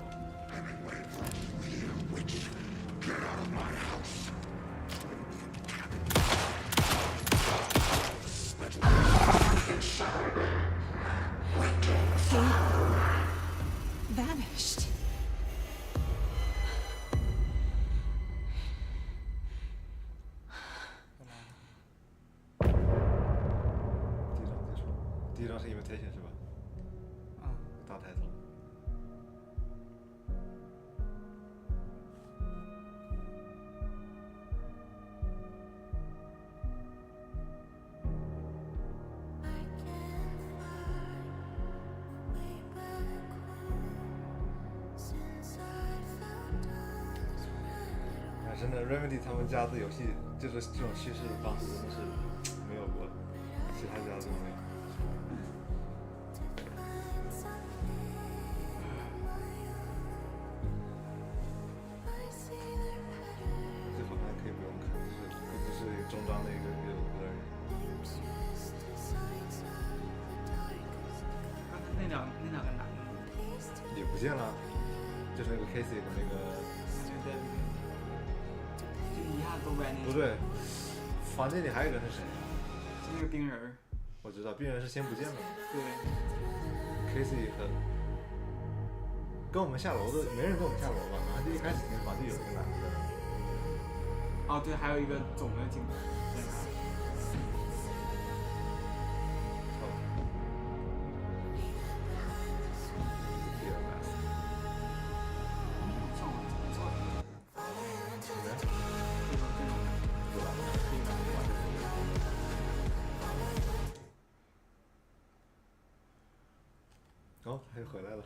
Get out of my house. He vanished. Invitation 是 invitation 是吧？大抬头。 真的 ，Remedy 他们家的游戏就是这种叙事方式，真的是没有过，其他家都没有。这好像可以不用看，就是中章的一个歌而已。那两个男的也不见了，就是那个 Casey 和那个。 一下都歪那。不对，房间里还有一个人是谁啊？是那个冰人。我知道，冰人是先不见的嘛。对。Casey 和跟我们下楼的，没人跟我们下楼吧？好像就一开始那个房就有一个男的。哦，对，还有一个总的警察。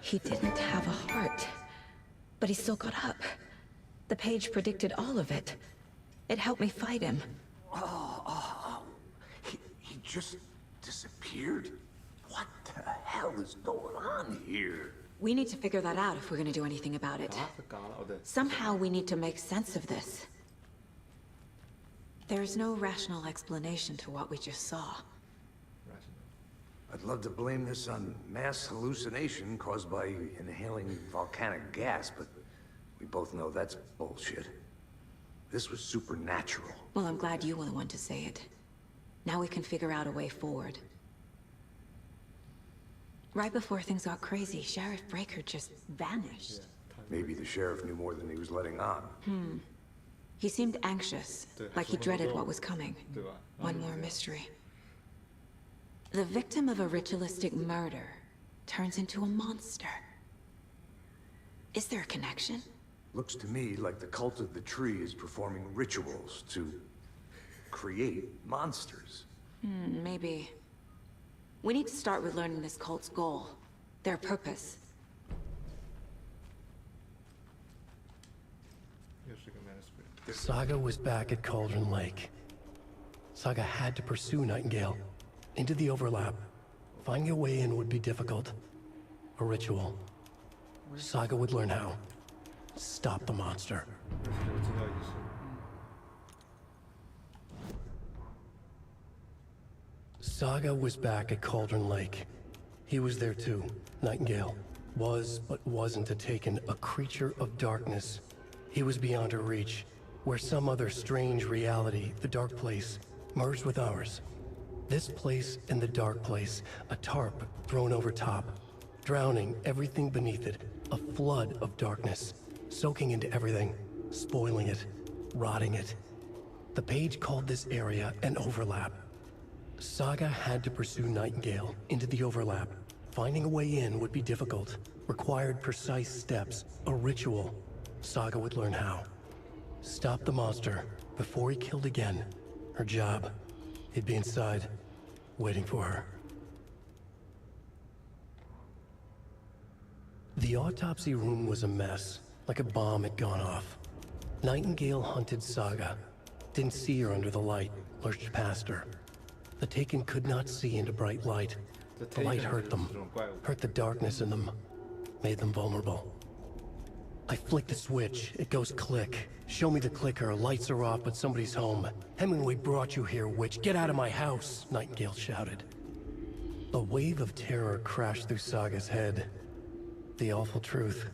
He didn't have a heart, but he still got up. The page predicted all of it. It helped me fight him. He just disappeared? What the hell is going on here? We need to figure that out if we're gonna do anything about it. Somehow we need to make sense of this. There's no rational explanation to what we just saw. I'd love to blame this on mass hallucination caused by inhaling volcanic gas, but we both know that's bullshit. This was supernatural. Well, I'm glad you were the one to say it. Now we can figure out a way forward. Right before things got crazy, Sheriff Breaker just vanished. Maybe the sheriff knew more than he was letting on. He seemed anxious, like he dreaded what was coming. One more mystery. The victim of a ritualistic murder turns into a monster. Is there a connection? Looks to me like the cult of the tree is performing rituals to create monsters. Maybe. We need to start with learning this cult's goal, their purpose. Saga was back at Cauldron Lake. Saga had to pursue Nightingale. Into the overlap. Finding a way in would be difficult. A ritual. Saga would learn how. Stop the monster. Saga was back at Cauldron Lake. He was there too, Nightingale. Was, but wasn't a Taken, a creature of darkness. He was beyond her reach, where some other strange reality, the Dark Place, merged with ours. This place and the Dark Place, a tarp thrown over top, drowning everything beneath it, a flood of darkness, soaking into everything, spoiling it, rotting it. The page called this area an overlap. Saga had to pursue Nightingale into the overlap. Finding a way in would be difficult, required precise steps, a ritual. Saga would learn how. Stop the monster before he killed again. Her job. He'd be inside, waiting for her. The autopsy room was a mess, like a bomb had gone off. Nightingale hunted Saga. Didn't see her under the light, lurched past her. The Taken could not see into bright light. The light hurt them, hurt the darkness in them, made them vulnerable. I flick the switch, it goes click. Show me the clicker, lights are off, but somebody's home. Hemingway brought you here, witch. Get out of my house, Nightingale shouted. A wave of terror crashed through Saga's head. The awful truth.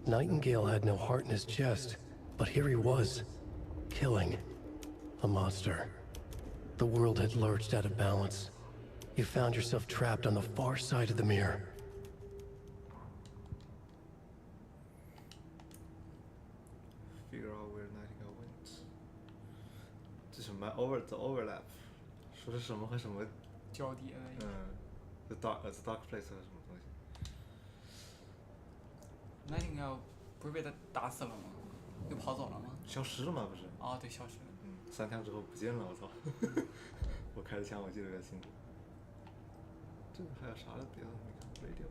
Nightingale had no heart in his chest, but here he was, killing a monster. The world had lurched out of balance. You found yourself trapped on the far side of the mirror. Figure out where Nightingale went. 这什么 the overlap， 说是什么和什么交叠的。the dark place 和什么东西。Nightingale 不是被他打死了吗？又跑走了吗？消失了吗？不是？哦，对，消失了。3天之后不见了，我操！我开的枪我记得比较清楚。这个还有啥的别的没看 ？radio。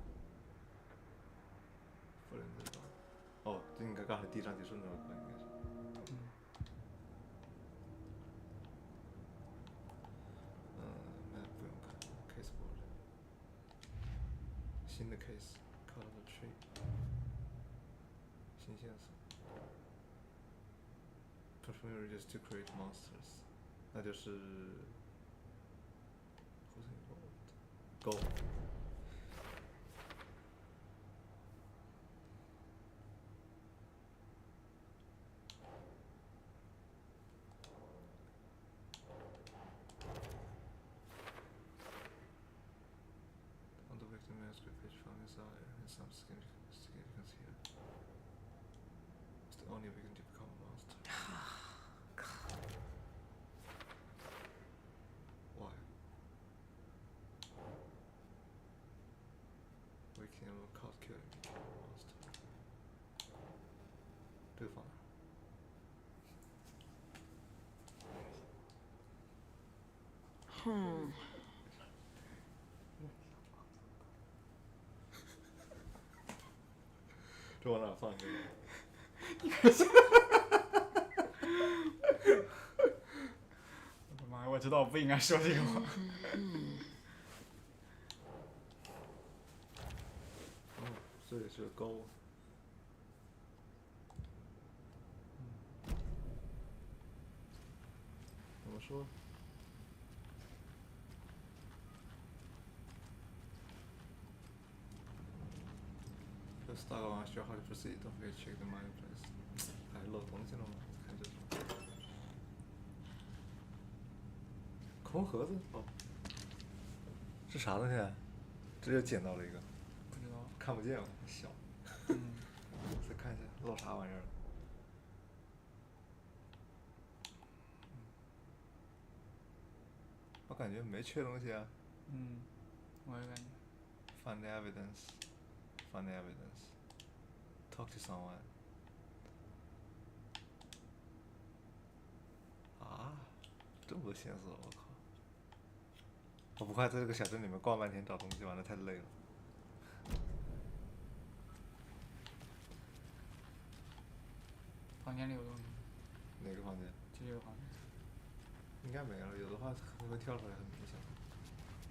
不能知道。哦，这应该刚才第一章结束那会儿应该是。那不用看 case board。新的 case color the tree。新线索。Perform just to create monsters， 那就是 Go。On the victim manuscript page found his eye and some significance here. It's the only way to become a monster. Why? We can cause killing become a monster. 这个放哪？这往哪放这个？我的妈呀！我知道我不应该说这个话。这里是勾。怎么说？First, I want to show how to proceed. Don't forget to check the mind place. 还漏东西了吗？看这种。空盒子哦，是啥东西啊？这就捡到了一个。不知道。看不见了，小。再看一下漏啥玩意儿了。我感觉没缺东西啊。我也感觉。Find the evidence. Find the evidence. Talk to someone. 啊，这么多线索，我靠！我不快在这个小镇里面逛半天找东西，玩的太累了。房间里有东西。哪个房间？就这个房间。应该没了，有的话会跳出来，很明显。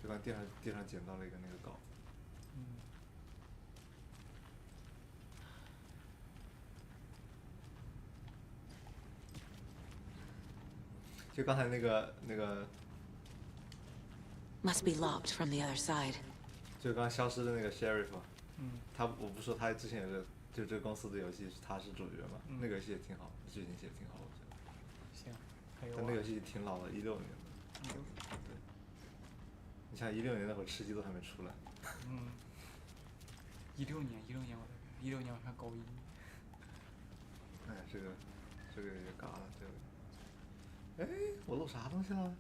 就刚地上捡到了一个那个镐。就刚才那个 Must be locked from the other side. 就刚消失的那个 sheriff 嘛，嗯，我不说他之前有个就这个公司的游戏他是主角嘛，那个游戏也挺好，剧情写得挺好，我觉得。行，还有但那个游戏挺老了，16年的。对。你像16年那会儿吃鸡都还没出来。嗯。16年我在看，16年我看高一。哎，这个也尬了，这个。哎，我漏啥东西了？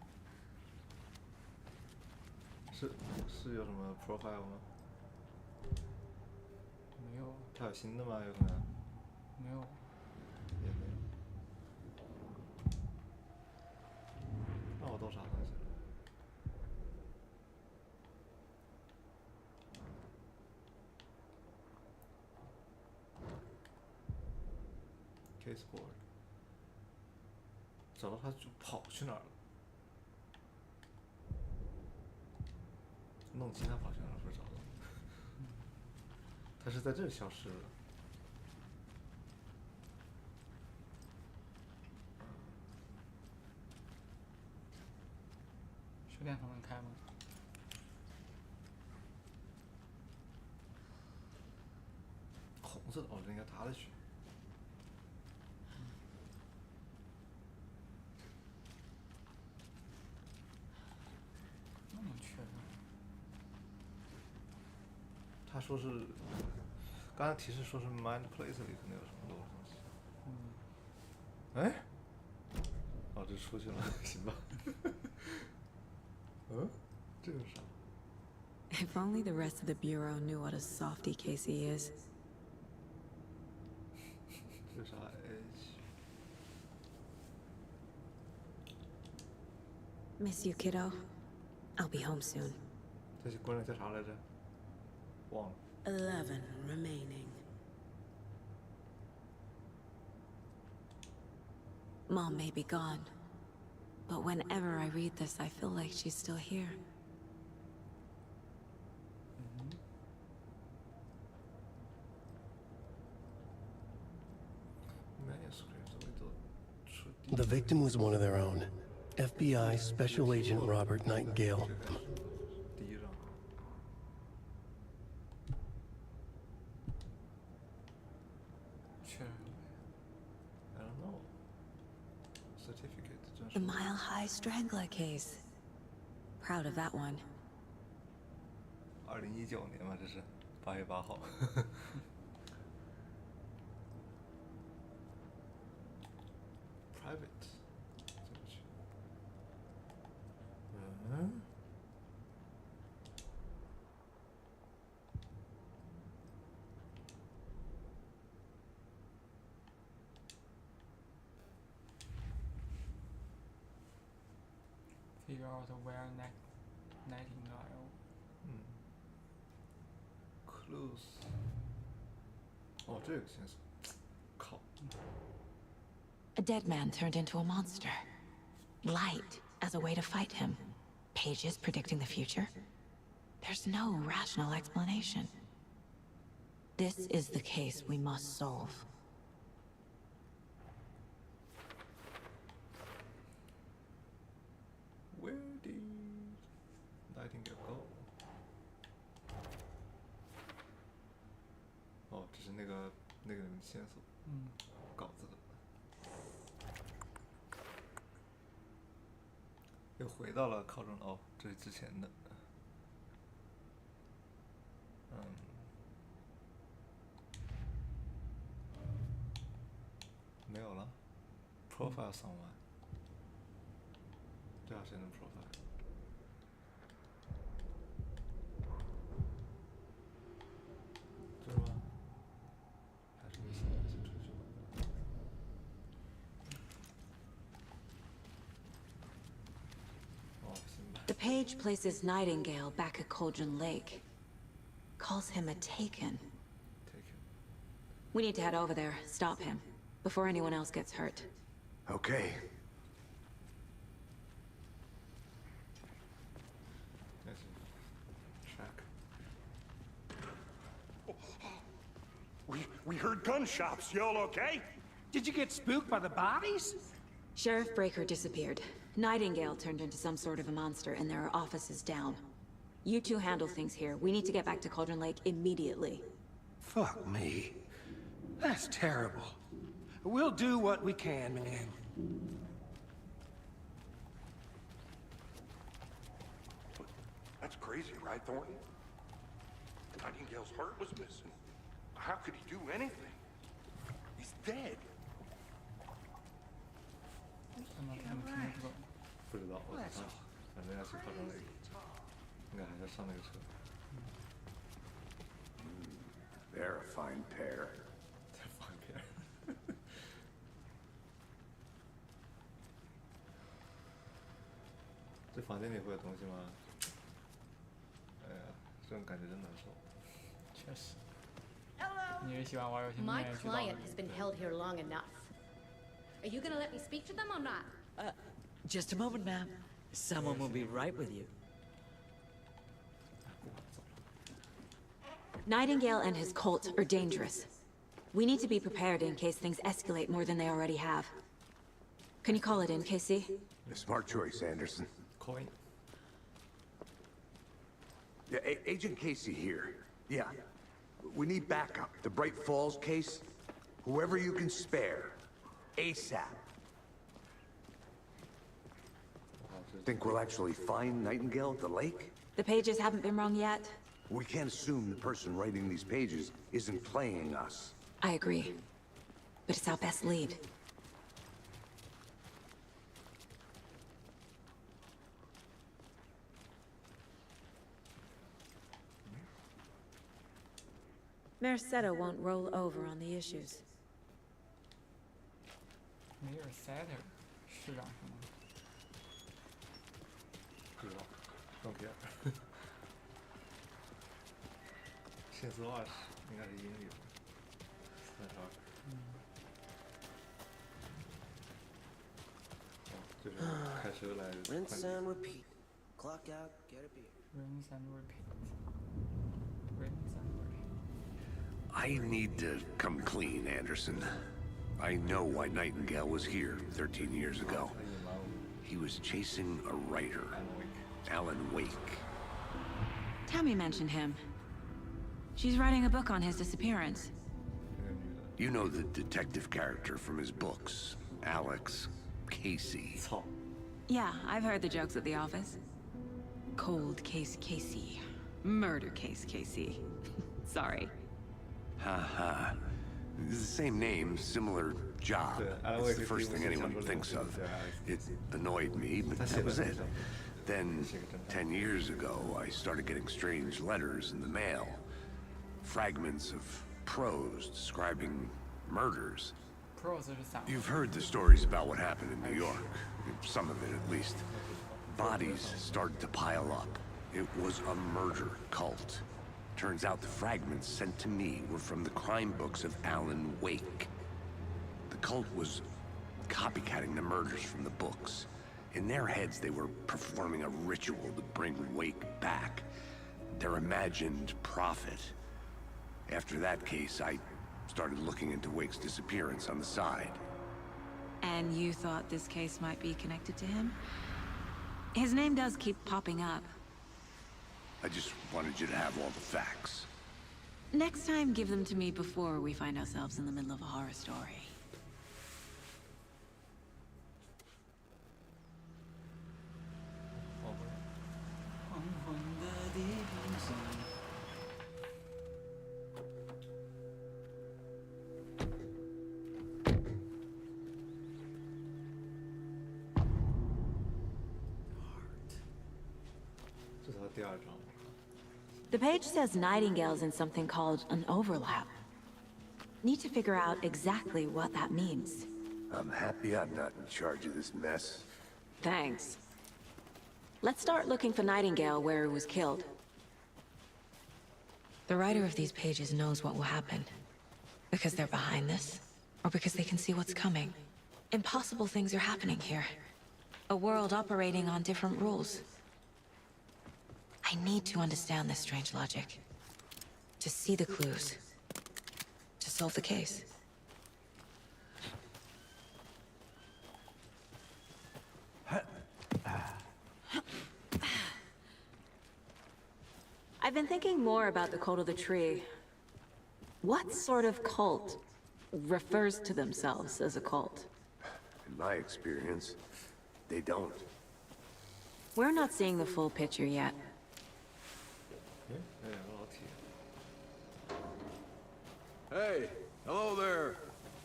是有什么 profile 吗？没有。它有新的吗？有可能。没有。也没有。那我漏啥东西了？Case board。找到他就跑去哪儿了？弄清他跑去哪儿，说找到。他是在这儿消失了。手电筒能开吗？红色的，哦，这应该他的去。那能去吗？他说是，刚才提示说是 Mind Place 里可能有什么东西。哎，哦，这出去了，行吧。嗯，这有啥？ If only the rest of the Bureau knew what a softy Casey is. 这啥 H？ Miss you, kiddo. I'll be home soon. 这些姑娘叫啥来着？忘了。 11 remaining. Mom may be gone, but whenever I read this, I feel like she's still here. The victim was one of their own. FBI Special Agent Robert Nightingale. I don't know. Certificate. The Mile High Strangler case. Proud of that one. 2019年嘛，这是8月8号。Private， 这个去。嗯。Figure out where Nightingale. Clues. 哦，这个线索，靠。 A dead man turned into a monster. Light as a way to fight him. Pages predicting the future. There's no rational explanation. This is the case we must solve. Where did Nightingale go? 哦，这是那个线索。稿子的。又回到了考中哦，这是之前的。没有了。Profile someone。这谁能 profile？ 这是吗？还是没写出去？ The page places Nightingale back at Cauldron Lake. Calls him a Taken. We need to head over there, stop him, before anyone else gets hurt. Okay. We heard gunshots. Y'all okay? Did you get spooked by the bodies? Sheriff Breaker disappeared. Nightingale turned into some sort of a monster, and there are offices down. You two handle things here. We need to get back to Cauldron Lake immediately. Fuck me. That's terrible. We'll do what we can, man. That's crazy, right, Thornton? Nightingale's heart was missing. How could he do anything? He's dead. 不知道，我操，反正要去考证那个，应该还是上那个车。 They're a fine pair. 再放一遍。这房间里会有东西吗？哎呀，这种感觉真难受。确实。你也喜欢玩游戏，你 My 也知道。 client has been held here long enough. Are you gonna let me speak to them or not? Just a moment, ma'am. Someone will be right with you. Nightingale and his cult are dangerous. We need to be prepared in case things escalate more than they already have. Can you call it in, Casey? A smart choice, Anderson. Coin. Yeah, Agent Casey here. Yeah. We need backup. The Bright Falls case. Whoever you can spare. ASAP. Think we'll actually find Nightingale at the lake? The pages haven't been wrong yet. We can't assume the person writing these pages isn't playing us. I agree. But it's our best lead. Merced won't roll over on the issues. 梅尔塞特市长是吗？不知道，don't care。限速20，应该是英语。42。哦，就是开车来。Rinse and repeat. Clock out, get a beer. Rinse and repeat. Rinse and repeat. I need to come clean, Anderson. I know why Nightingale was here 13 years ago. He was chasing a writer, Alan Wake. Tammy mentioned him. She's writing a book on his disappearance. You know the detective character from his books, Alex Casey. Yeah, I've heard the jokes at the office. Cold case Casey. Murder case Casey. Sorry. Ha. It's the same name, similar job. It's the first thing anyone thinks of. It annoyed me, but that was it. Then, 10 years ago, I started getting strange letters in the mail. Fragments of prose describing murders. You've heard the stories about what happened in New York. Some of it, at least. Bodies started to pile up. It was a murder cult. Turns out the fragments sent to me were from the crime books of Alan Wake. The cult was copycatting the murders from the books. In their heads, they were performing a ritual to bring Wake back. Their imagined prophet. After that case, I started looking into Wake's disappearance on the side. And you thought this case might be connected to him? His name does keep popping up. I just wanted you to have all the facts. Next time, give them to me before we find ourselves in the middle of a horror story. The page says Nightingale's in something called an overlap. Need to figure out exactly what that means. I'm happy I'm not in charge of this mess. Thanks. Let's start looking for Nightingale where he was killed. The writer of these pages knows what will happen. Because they're behind this, or because they can see what's coming. Impossible things are happening here. A world operating on different rules. I need to understand this strange logic. To see the clues. To solve the case. I've been thinking more about the Cult of the Tree. What sort of cult refers to themselves as a cult? In my experience, they don't. We're not seeing the full picture yet. Hey, hello there.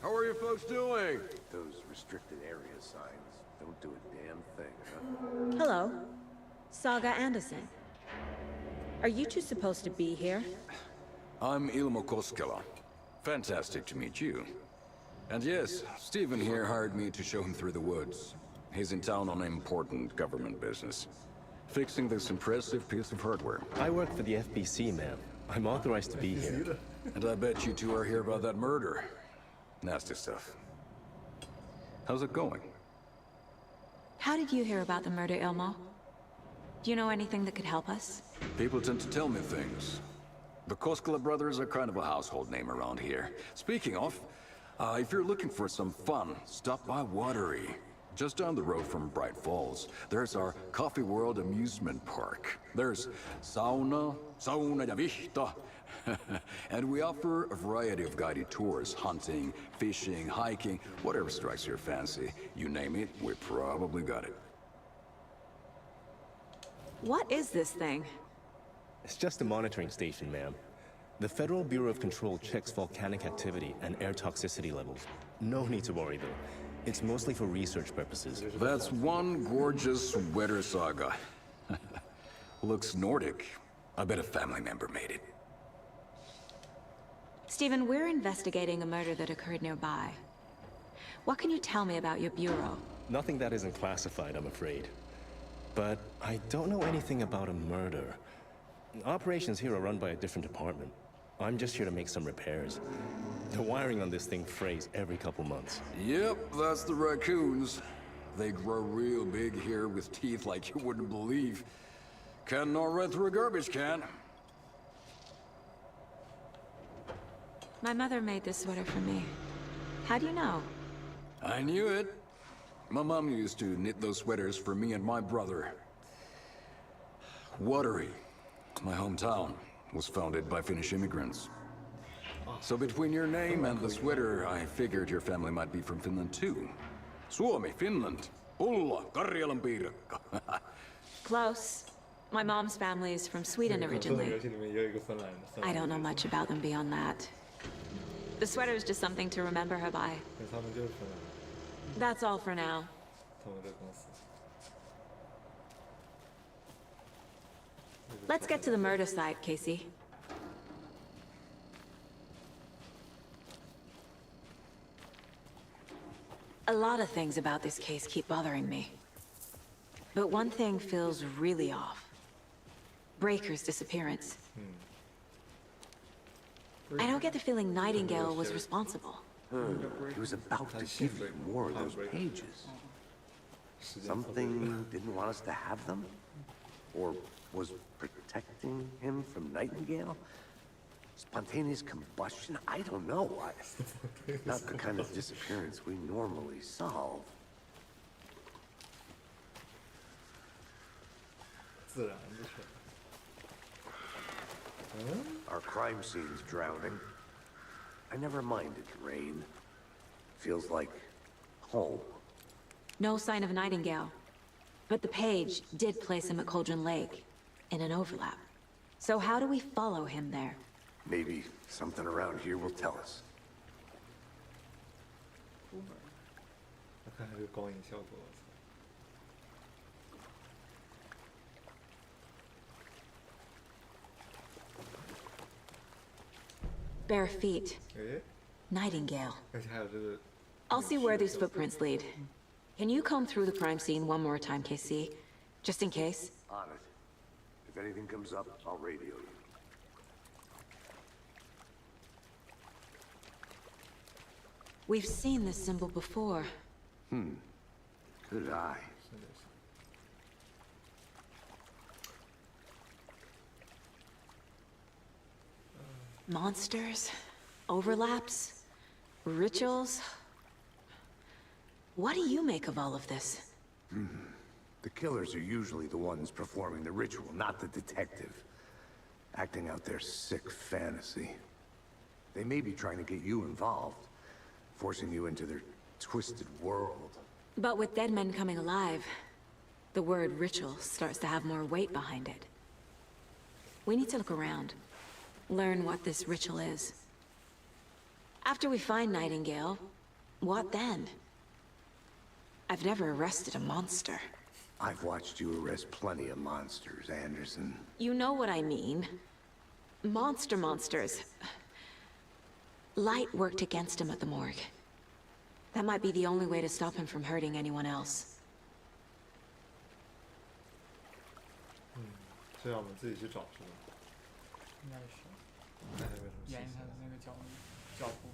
How are you folks doing? Those restricted area signs don't do a damn thing, huh? Hello, Saga Anderson. Are you two supposed to be here? I'm Ilmo Koskela. Fantastic to meet you. And yes, Stephen here hired me to show him through the woods. He's in town on important government business, fixing this impressive piece of hardware. I work for the FBC, ma'am. I'm authorized to be here. And I bet you two are here about that murder. Nasty stuff. How's it going? How did you hear about the murder, Ilmo? Do you know anything that could help us? People tend to tell me things. The Koskela brothers are kind of a household name around here. Speaking of, if you're looking for some fun, stop by Watery. Just down the road from Bright Falls, there's our Coffee World amusement park. There's sauna ja vihta. And we offer a variety of guided tours, hunting, fishing, hiking, whatever strikes your fancy. You name it, we probably got it. What is this thing? It's just a monitoring station, ma'am. The Federal Bureau of Control checks volcanic activity and air toxicity levels. No need to worry, though. It's mostly for research purposes. That's one gorgeous sweater, Saga. Looks Nordic. I bet a family member made it. Stephen, we're investigating a murder that occurred nearby. What can you tell me about your bureau? Nothing that isn't classified, I'm afraid. But I don't know anything about a murder. Operations here are run by a different department. I'm just here to make some repairs. The wiring on this thing frays every couple months. Yep, that's the raccoons. They grow real big here with teeth like you wouldn't believe. Can nor run through a garbage can. My mother made this sweater for me. How do you know? I knew it. My mom used to knit those sweaters for me and my brother. Watery, my hometown, was founded by Finnish immigrants. So between your name and the sweater, I figured your family might be from Finland too. Suomi, Finland. Ulla, Karjalan piirakka. Close. My mom's family is from Sweden originally. I don't know much about them beyond that. The sweater is just something to remember her by. That's all for now. Let's get to the murder site, Casey. A lot of things about this case keep bothering me. But one thing feels really off. Breaker's disappearance. I don't get the feeling Nightingale was responsible. He was about to give you more of those pages. Something didn't want us to have them? Or was protecting him from Nightingale? Spontaneous combustion? I don't know. Not the kind of disappearance we normally solve. Our crime scene's drowning. I never minded rain. Feels like home. No sign of Nightingale. But the page did place him at Cauldron Lake, in an overlap. So how do we follow him there? Maybe something around here will tell us. Bare feet. Nightingale. I'll see where these footprints lead. Can you comb through the crime scene one more time, KC? Just in case? On it. If anything comes up, I'll radio you. We've seen this symbol before. Good eye. Monsters? Overlaps? Rituals? What do you make of all of this? The killers are usually the ones performing the ritual, not the detective. acting out their sick fantasy. They may be trying to get you involved, forcing you into their twisted world. But with dead men coming alive, the word ritual starts to have more weight behind it. We need to look around, learn what this ritual is. After we find Nightingale, what then? I've never arrested a monster. I've watched you arrest plenty of monsters, Anderson. You know what I mean. Monsters. Light worked against him at the morgue. That might be the only way to stop him from hurting anyone else. 这要我们自己去找是吧？应该是。那还有什么信息沿着他的那个脚步。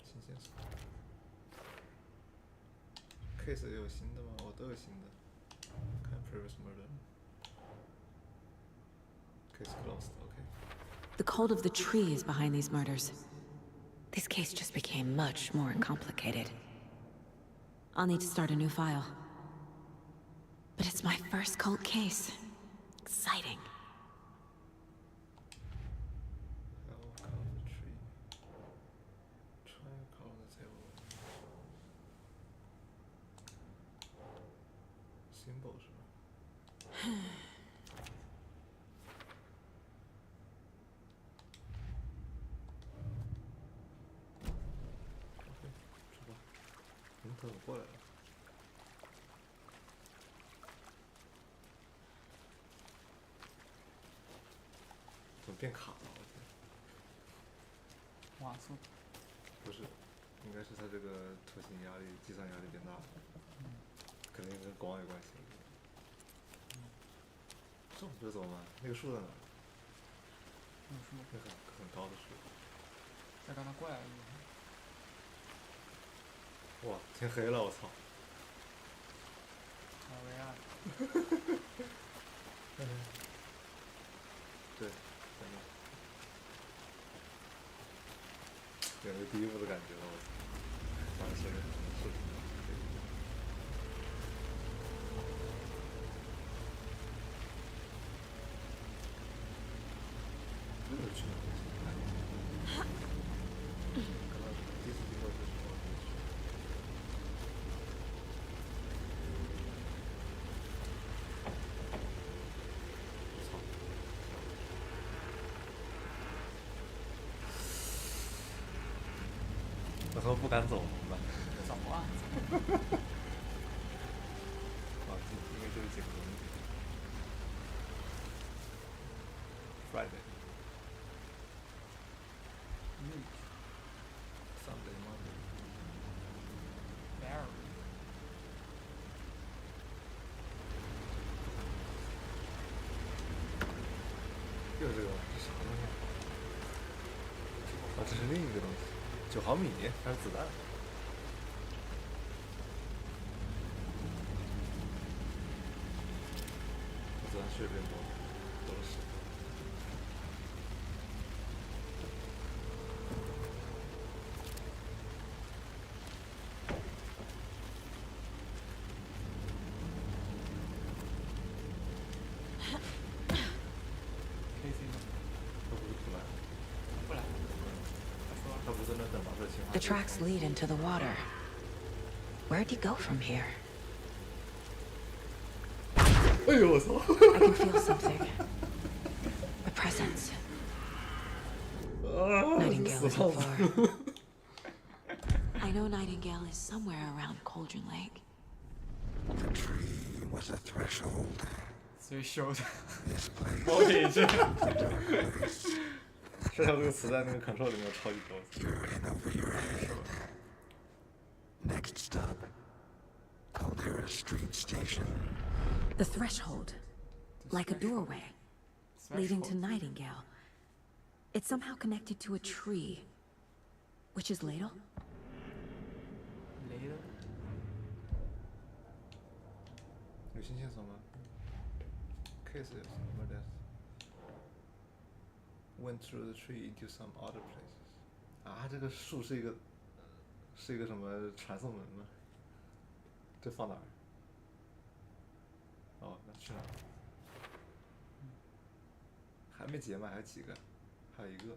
新线索。case 也有新的吗？我都有新的。看 previous murder。case closed. Okay. The cult of the tree is behind these murders. This case just became much more complicated. I'll need to start a new file. But it's my first cult case. Exciting. Symbol 是吧？出发。他怎么过来了？怎么变卡了？我天！网速？不是，应该是他这个图形压力、计算压力变大了，肯定跟光有关系。这怎么办？那个树在哪？那个树？那很高的树。在刚才过来了。哇，天黑了，我操！好危啊！对，真的，有那个第一部的感觉了，我操！反正是个是。那个去哪儿？刚刚第一次经过这时候。我他妈不敢走，怎么办？走啊！啊，因为这是景德。Friday。Sunday, Monday. Mary。又是这个，这啥东西？啊，这是另一个东西。9毫米，还是子弹？子弹确实变多了，都是石头。The tracks lead into the water. Where'd he go from here? I can feel something. A presence. Nightingale isn't far. I know Nightingale is somewhere around Cauldron Lake. The tree was a threshold. 所以修的。猫眼睛。这条这个磁在那个 control 里面超级多。Next stop, Caldera Street Station. The threshold, like a doorway, leading to Nightingale. It's somehow connected to a tree, which is Ladle. Ladle. 有新线索吗 ？Case 有 somewhere else. Went through the tree into some other places. 啊，这个树是一个什么传送门吗？这放哪儿？哦，那去哪儿？还没结吗？还有几个？还有一个。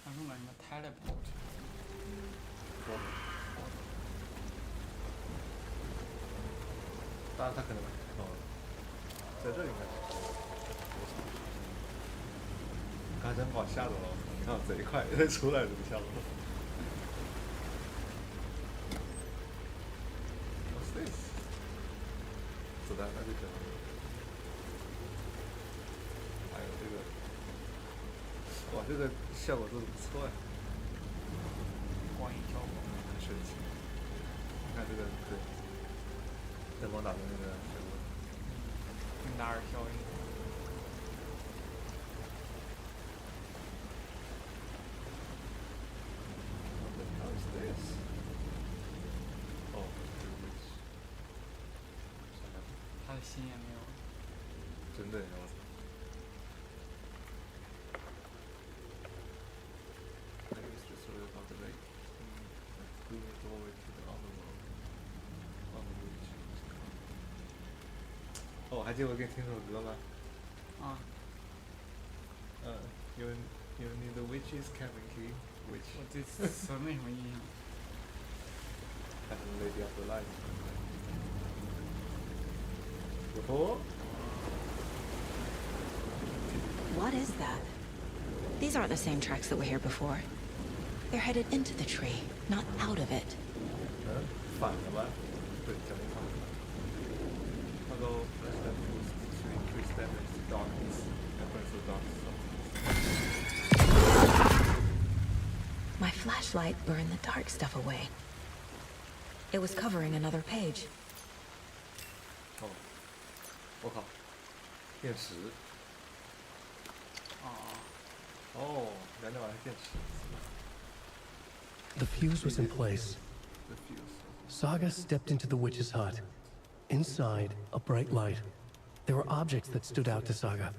他用了什么 teleport？当然他可能在这应该是。刚才真把我吓着了，你看贼快，出来就吓着了。What's this？ 子弹那就可能。还有这个，哇，这个效果做的不错呀。光影效果很神奇。你看这个对，灯光打的那个效果。纳尔效应。How's this？ 哦，他的心也没有。真的呀！我操。Maybe it's just a about the lake. Through the doorway to the underworld. On the beach. 哦，还记得我给你听这首歌吗？啊。You need the witch's cabin key, which. 我对词没什么印象。还是 Lady of the Light。哦。What is that? These aren't the same tracks that were here before. They're headed into the tree, not out of it. 反了吗？对，讲的反了。Although less than boost to increase damage to darkness and burn the darkness. My flashlight burned the dark stuff away. It was covering another page. 哦，我靠，电池。哦，原来玩电池。The fuse was in place. Saga stepped into the witch's hut. Inside, a bright light. There were objects that stood out to Saga,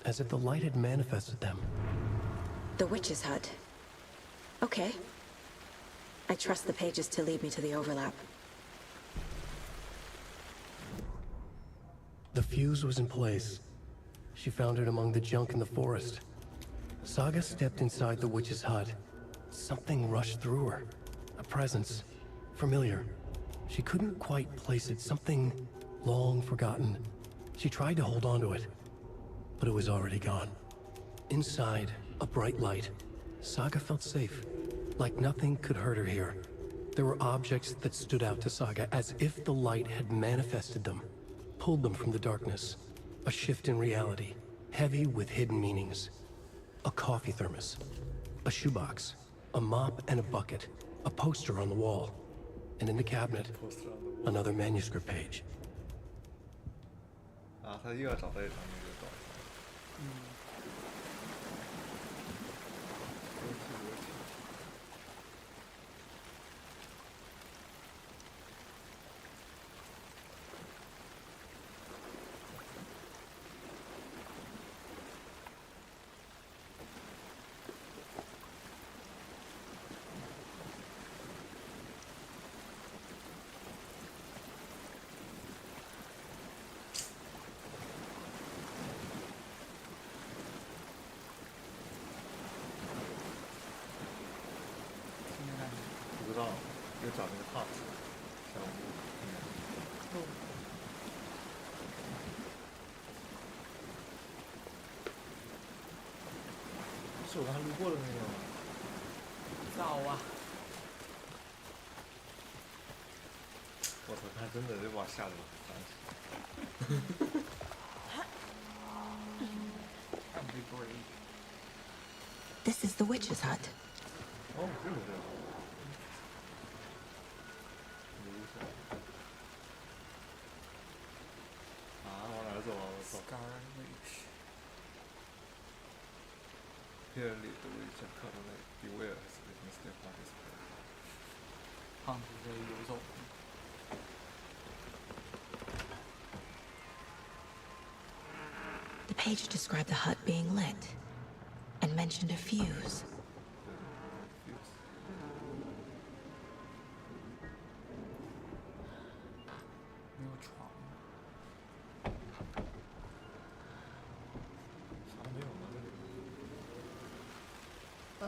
as if the light had manifested them. The witch's hut. Okay. I trust the pages to lead me to the overlap. The fuse was in place. She found it among the junk in the forest. Saga stepped inside the witch's hut. Something rushed through her. A presence. Familiar. She couldn't quite place it. Something long forgotten. She tried to hold on to it, but it was already gone. Inside, a bright light. Saga felt safe. Like nothing could hurt her here. There were objects that stood out to Saga as if the light had manifested them, pulled them from the darkness. A shift in reality, heavy with hidden meanings. A coffee thermos, a shoebox, a mop and a bucket, a poster on the wall, and in the cabinet, another manuscript page. 啊，他又要找到一张那个稿子。不知道，又找那个 hut 小屋。是我刚才路过的那个吗？早啊！我操，他真的就把我吓着了，This is the witch's hut. 哦，这个这个。啊，往哪儿走啊？我操！ Here lead the witch and cut away. Beware, sleeping step on this path. 胖子在游走。The page described the hut being lit and mentioned a fuse.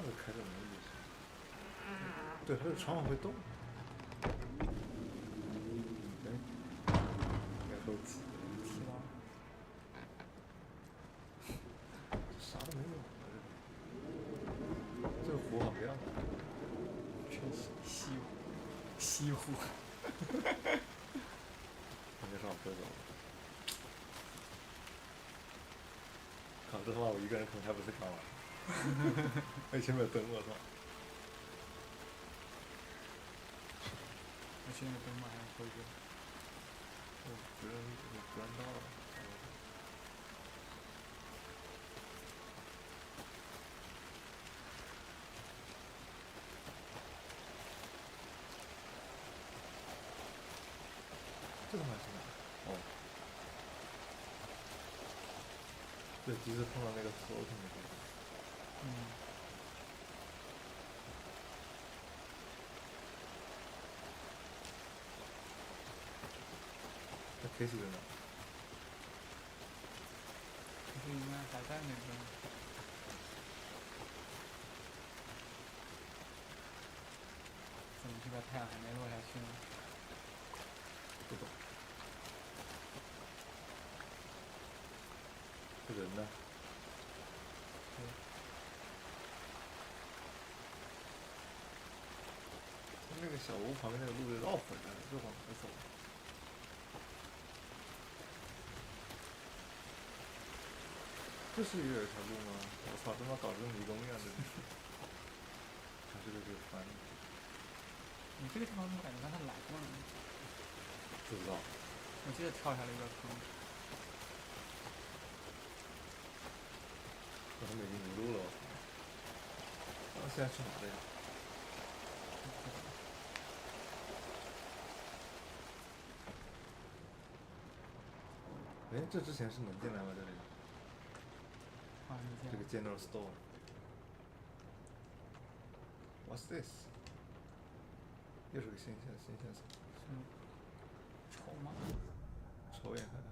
样子开着没意思。对，它的窗户会动。哎，该后期提到啥都没有。这个湖好亮啊！真是西湖。感觉上我飞走了。靠，这他妈我一个人可能还不是看完。我以前没有灯，我操！我现在灯马上回去。我不让到了。这他妈是哪？哦，对，第一次碰到那个floating的地方。那 Casey 在哪？可是应该还在那个。怎么这边太阳还没落下去呢？不懂。这人呢？那个小屋旁边那个路就绕回来了，就往哪走？这是有一条路吗？我操，他妈搞得跟迷宫一样的。它这个就是翻。你这个地方怎么感觉刚才来过呢？不知道。我记得跳下了一个坑。我他妈已经迷路了，我操！然后现在去哪里呀？哎，这之前是能进来吗？这里？这个 General Store。What's this？ 又是个新线索。筹码。瞅一眼看看。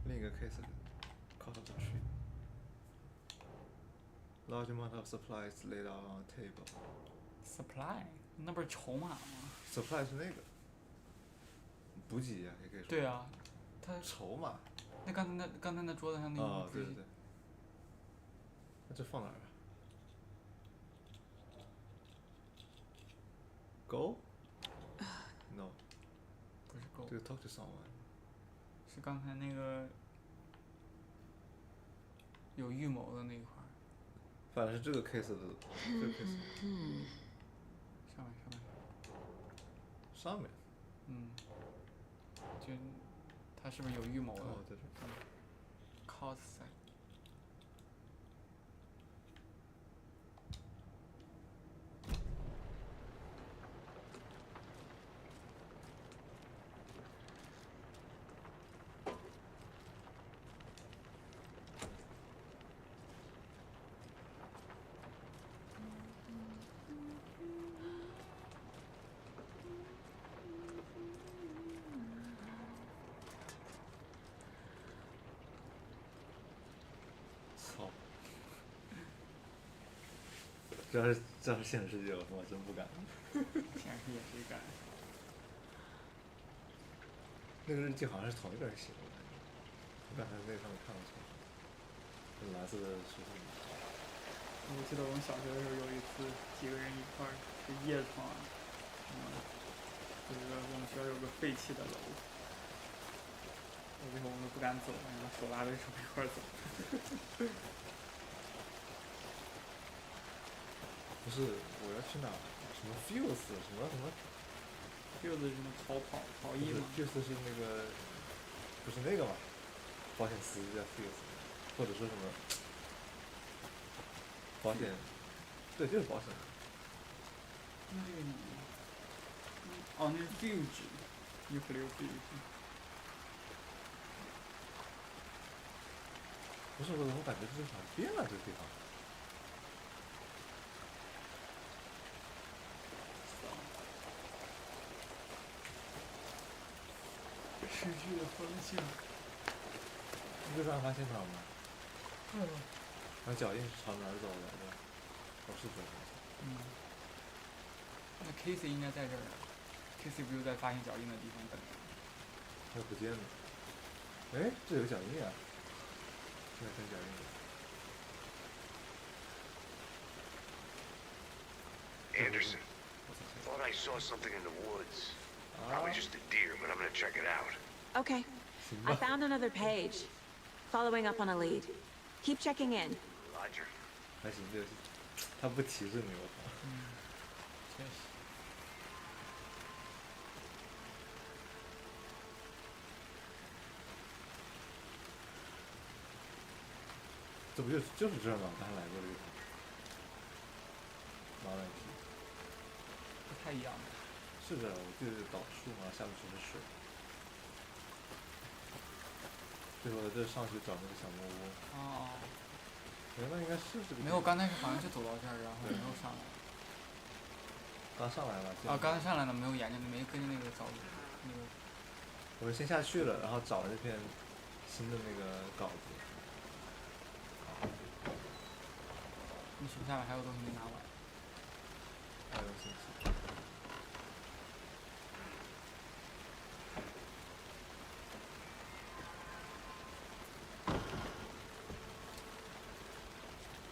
另一个 case 靠它走去。Large amount of supplies laid out on a table. Supply？ 那不是筹码吗 ？Supply 是那个。补给呀，也可以说。对啊，它。筹码。那刚才那桌子上那个。哦，对对对。那这放哪儿啊 ？Go？ No。不是 Go。这个 talk to someone。是刚才那个有预谋的那一块儿。反正是这个 case 的，这个 case。上面。就他是不是有预谋的？哦，对对。cause。这要是现实世界，我他妈真不敢。现实也谁敢？那个日记好像是同一个人写的，我刚才那上面看到错了，蓝色的书上。我记得我们小学的时候有一次，几个人一块儿去夜闯，就是我们学校有个废弃的楼，最后我们不敢走，然后手拉着手一块儿走。不是，我要去哪？什么 Fuse 什么？Fuse 是什么逃逸吗 ？Fuse 是那个，不是那个嘛？保险丝叫 Fuse， 或者说什么？保险，对，就是保险。那这个你，哦，那是 Fuse，nuclear fuse。不是我感觉这好像变了这个地方。失去了方向。你不是案发现场吗？然后脚印是朝哪儿走的？我是这样。那 Casey 应该在这儿，Casey 不就在发现脚印的地方等着？他不见了。哎，这有脚印啊！这看脚印。Anderson, thought I saw something in the woods. Probably just a deer, but I'm gonna check it out. Okay. I found another page. Following up on a lead. Keep checking in. Roger. 还行，这游戏他不提示你，我操。确实。这不就是这儿吗？刚才来过这个地方。马兰皮。不太一样。是这儿，我记得倒树嘛，下面全是水。最后在这上去找那个小木屋。哦。那应该是这个。没有，刚才是好像就走到这儿，然后没有上来。刚上来了。啊，刚才上来了，没有沿着，没跟着那个找那个。我们先下去了，然后找了这篇新的那个稿子。你手下面还有东西没拿完。还有信息。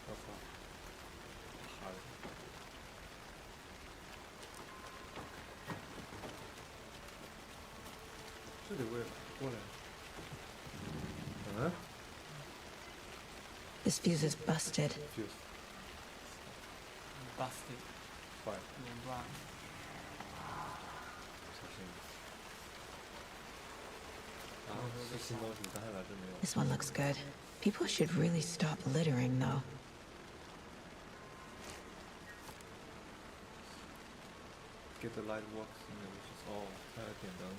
我操！好的。这得过来。嗯 This fuse is busted. Fuse. Busted. 坏了。连断。小心。然后是新东西，刚才来这没有。 This one looks good. People should really stop littering, though. Get the light works, which is all. 还有点灯。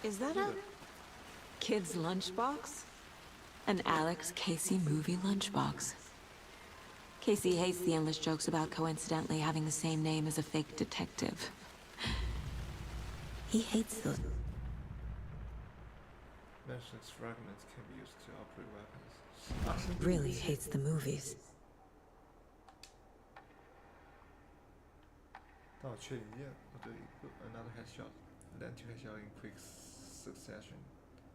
Is that a kid's lunchbox? An Alex Casey movie lunchbox. Casey hates the endless jokes about coincidentally having the same name as a fake detective. He hates those. Mentions fragments can be used to operate weapons. Really hates the movies. 但我缺零件，我得一个 another headshot, then two headshot in quick succession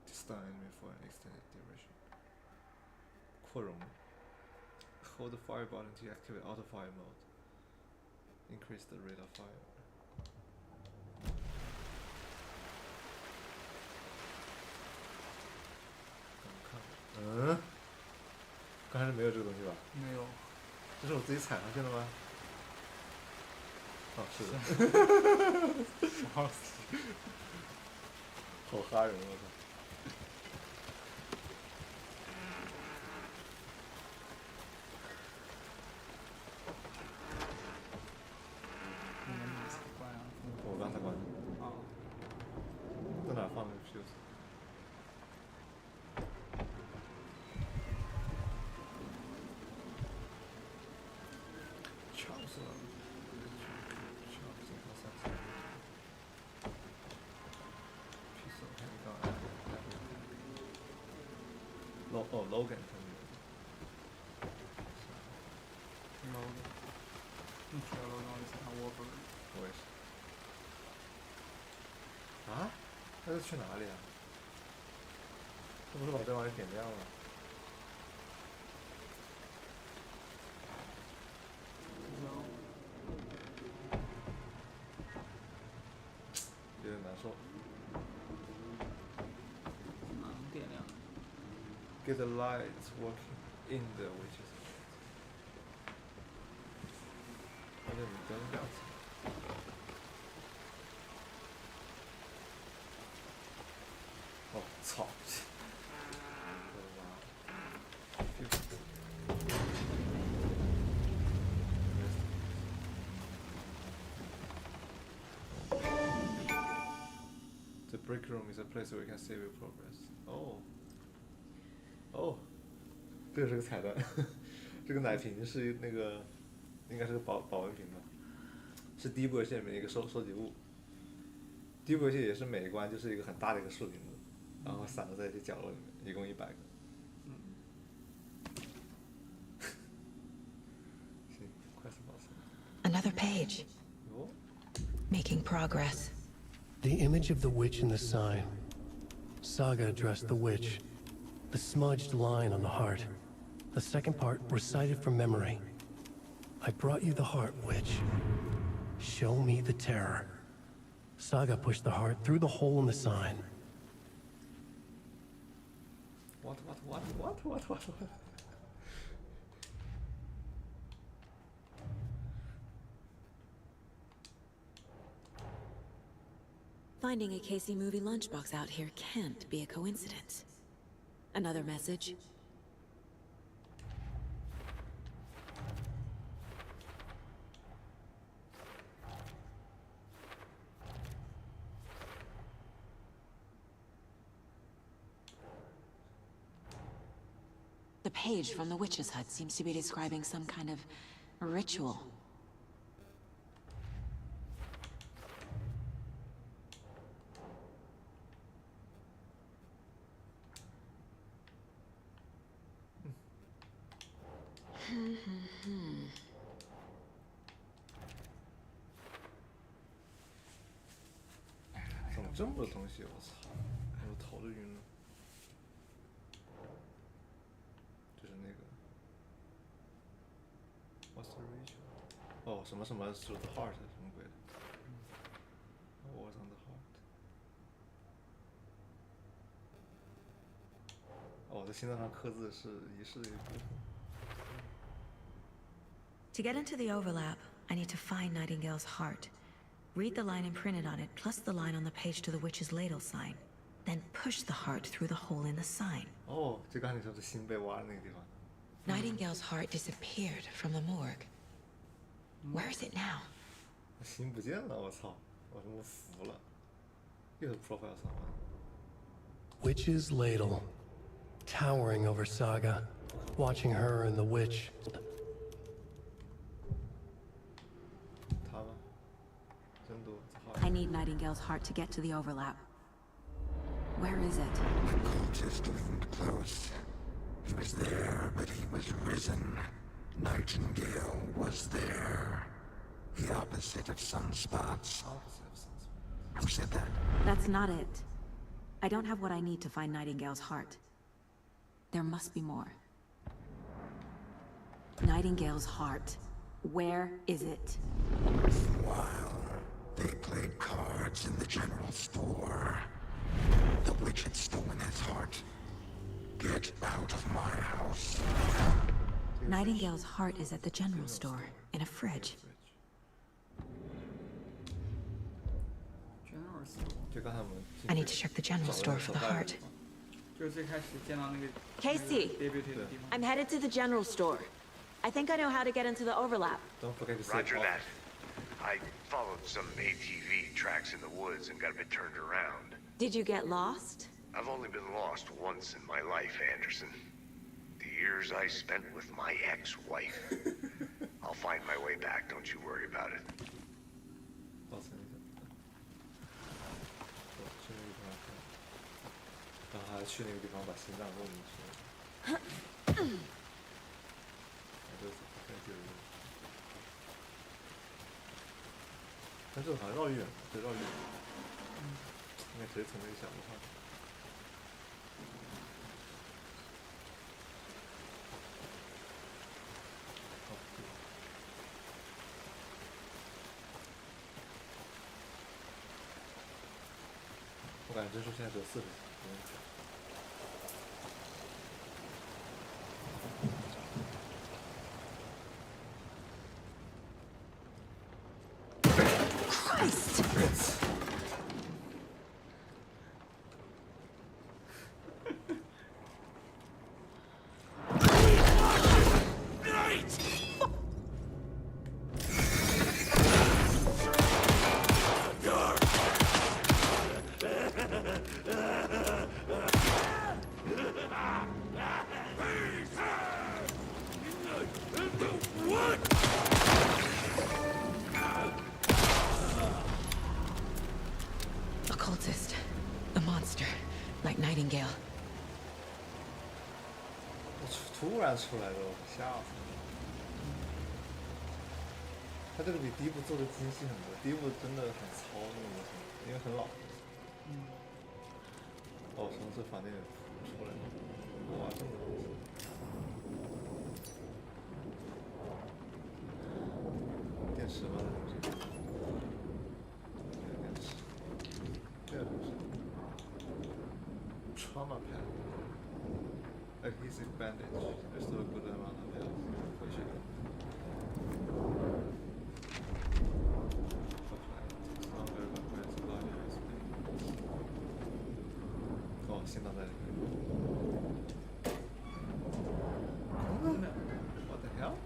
to stun enemy for an extended duration. 扩容。Hold the fire button to activate auto fire mode. Increase the rate of fire. 嗯，刚才是没有这个东西吧？没有。这是我自己踩上去的吗？哦，是的。笑死！好哈人，我操！你们才关啊？我刚才关的。啊。在哪放的 fuse？ Chops 了。Chops 和3。Piece of handgun. Logan 他们。Logan。你知道 Logan 以前看 Wolverine。我也是。啊？那是去哪里啊？这不是把这玩意点亮了？有点难受。哪能点亮 ？Get the lights working in the witch's hut. 把这米灯亮起来。哦，操！The break room is a place where you can save your progress. 哦，哦，这是个彩蛋。这个奶瓶是那个，应该是个保温瓶吧？是第一部游戏里面一个收集物。第一部游戏也是每一关就是一个很大的一个树林子，然后散落在一些角落里面，一共100个。行，快 Another page. Making progress. The image of the witch in the sign. Saga addressed the witch. The smudged line on the heart. The second part recited from memory. I brought you the heart, witch. Show me the terror. Saga pushed the heart through the hole in the sign. What? Finding a Casey movie lunchbox out here can't be a coincidence. Another message. The page from the witch's hut seems to be describing some kind of ritual.怎么这么多东西？我操，我头都晕了。就是那个 ，What's the ritual？ 哦，什么什么是 the heart， 什么鬼的 ？What's on the heart？ 哦，在心脏上刻字是仪式的一部分。To get into the overlap, I need to find Nightingale's heart. Read the line imprinted on it, plus the line on the page to the witch's ladle sign. Then push the heart through the hole in the sign. 哦，就刚才你说的心被挖的那个地方。Nightingale's heart disappeared from the morgue. Where is it now? 心不见了，我操！我他妈服了。又是 profile 上了。Witch's ladle, towering over Saga, watching her and the witch. I need Nightingale's heart to get to the overlap. Where is it? The cultist isn't close. He was there, but he was risen. Nightingale was there. The opposite of sunspots. Who said that? That's not it. I don't have what I need to find Nightingale's heart. There must be more. Nightingale's heart. Where is it? While they played cards in the general store, the witch had stolen his heart. Get out of my house. Nightingale's heart is at the general store, in a fridge. I need to check the general store for the heart. Casey, I'm headed to the general store. I think I know how to get into the overlap. Don't forget to say Roger that. I followed some ATV tracks in the woods and got a bit turned around. Did you get lost? I've only been lost once in my life, Anderson. The years I spent with my ex-wife. I'll find my way back, don't you worry about it. 然后还去那个地方把心脏弄进去。但这个好像绕远，对，绕远。应该谁从没想的话。我感觉帧数现在只有40级。Occultist. A monster. Like Nightingale. 突然出来的，吓死它这个比第一部做的精细很多，第一部真的很糙那种东西，因为很老。哦，从这房间里出来了，哇，这么多东西。电池吗？这是电池。这个是 trauma pad, adhesive bandage. There's still a good amount of health. 回去了。longer but where's the body has been. 哦，心脏在这里。What the hell?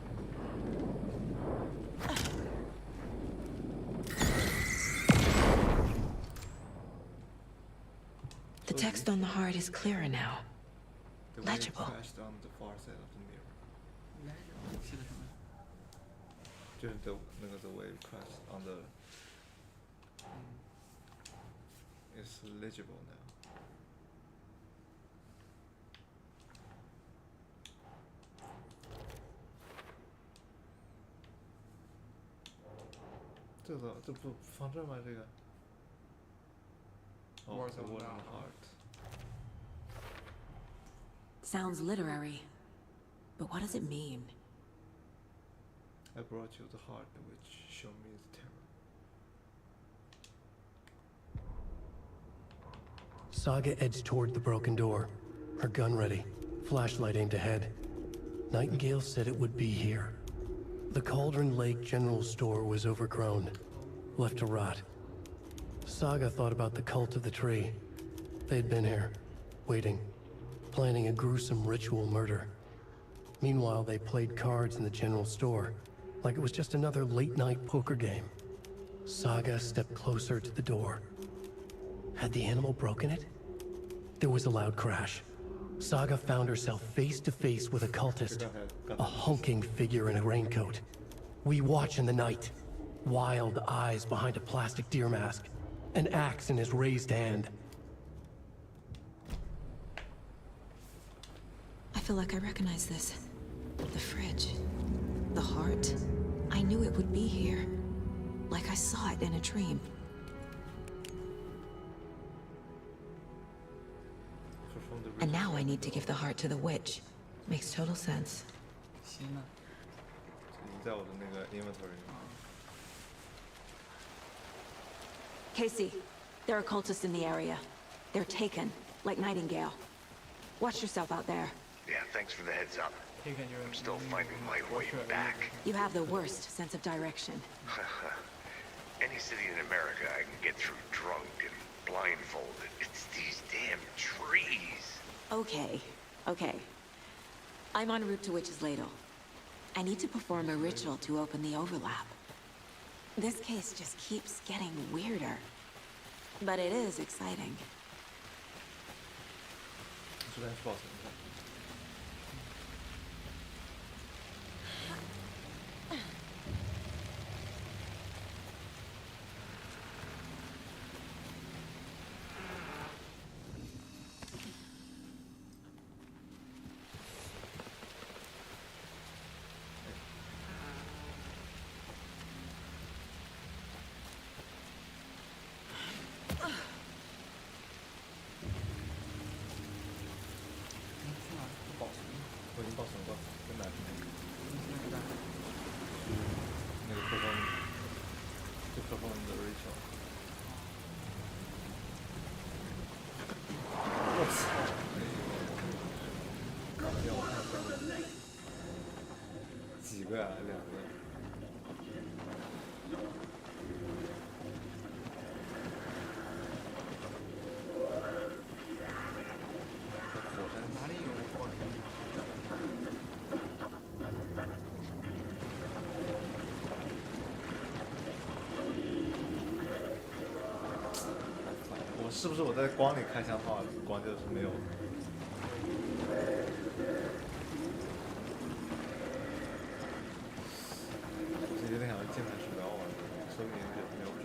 The text on the heart is clearer now. The Legible. wave crashed on the far side of the mirror. 写的什么？就是 the wave crashed on the. It's legible now. 这不放这儿吗？这个。Oh, Words the on word the on the heart. Sounds literary. But what does it mean? I brought you the heart which show me the terror. Saga edged toward the broken door, her gun ready, flashlight aimed ahead. Nightingale said it would be here. The Cauldron Lake General Store was overgrown, left to rot. Saga thought about the cult of the tree. They'd been here, waiting, planning a gruesome ritual murder. Meanwhile, they played cards in the general store, like it was just another late-night poker game. Saga stepped closer to the door. Had the animal broken it? There was a loud crash. Saga found herself face to face with a cultist, a hulking figure in a raincoat. We watch in the night, wild eyes behind a plastic deer mask, an axe in his raised hand. I feel like I recognize this. The fridge. The heart. I knew it would be here. Like I saw it in a dream. And now I need to give the heart to the witch. Makes total sense. 行了。已经在我的那个 inventory 里。 Casey, there are cultists in the area. They're taken, like Nightingale. Watch yourself out there. Yeah, thanks for the heads up. I'm still finding my way back. You have the worst sense of direction. Any city in America I can get through drunk and blindfolded. It's these damn trees. Okay, okay. I'm en route to Witch's Ladle. I need to perform a ritual to open the overlap. This case just keeps getting weirder. But it is exciting. 这边是 boss， 你看。 我已经保存过，在哪里？那个 perform the ritual。我操！让我看看，几个呀？2个。 哪里有火神？ 我是不是我在光里开枪的话，光就是没有？我有点想用键盘鼠标玩，说明就没有准。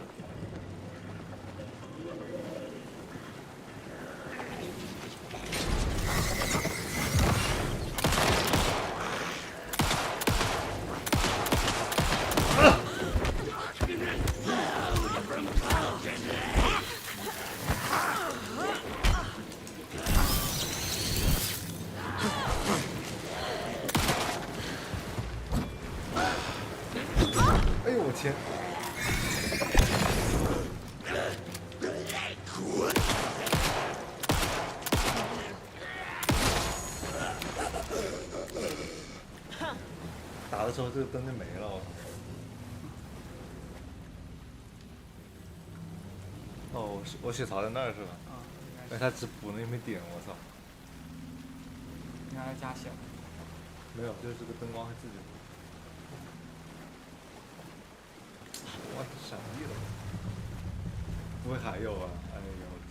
天！打的时候这个灯就没了，我操！哦，我血槽在那儿是吧？啊，哎，他只补了一枚点，我操！应该加血。没有，就是这个灯光会自己补。我闪避了，不会还有啊？哎呦我天！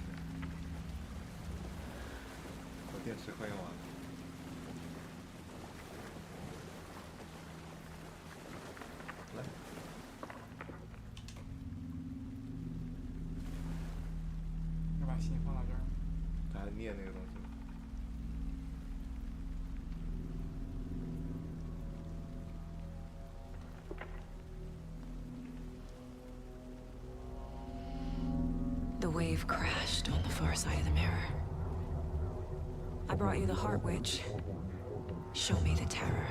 我电池快用完了。来，要把心放到这儿。他还念那个东西。The wave crashed on the far side of the mirror. I brought you the Heart Witch. Show me the terror.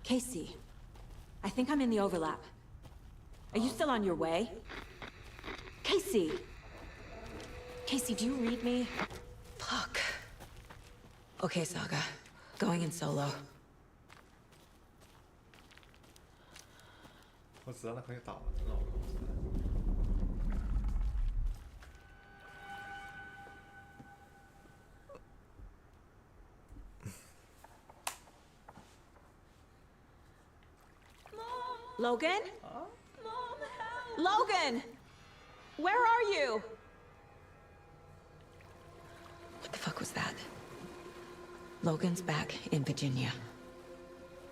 Casey, I think I'm in the overlap. Are you still on your way? Casey! Casey, do you read me? Fuck. Okay, Saga. Going in solo. 我子弹可以打了，真的我靠！ Logan? Logan! Where are you? What the fuck was that? Logan's back in Virginia.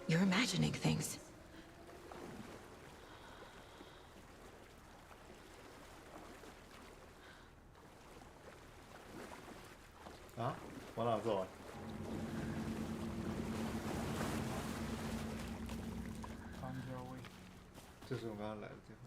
You're imagining things. Ah? 往哪走啊？ 这是我刚刚来的地方。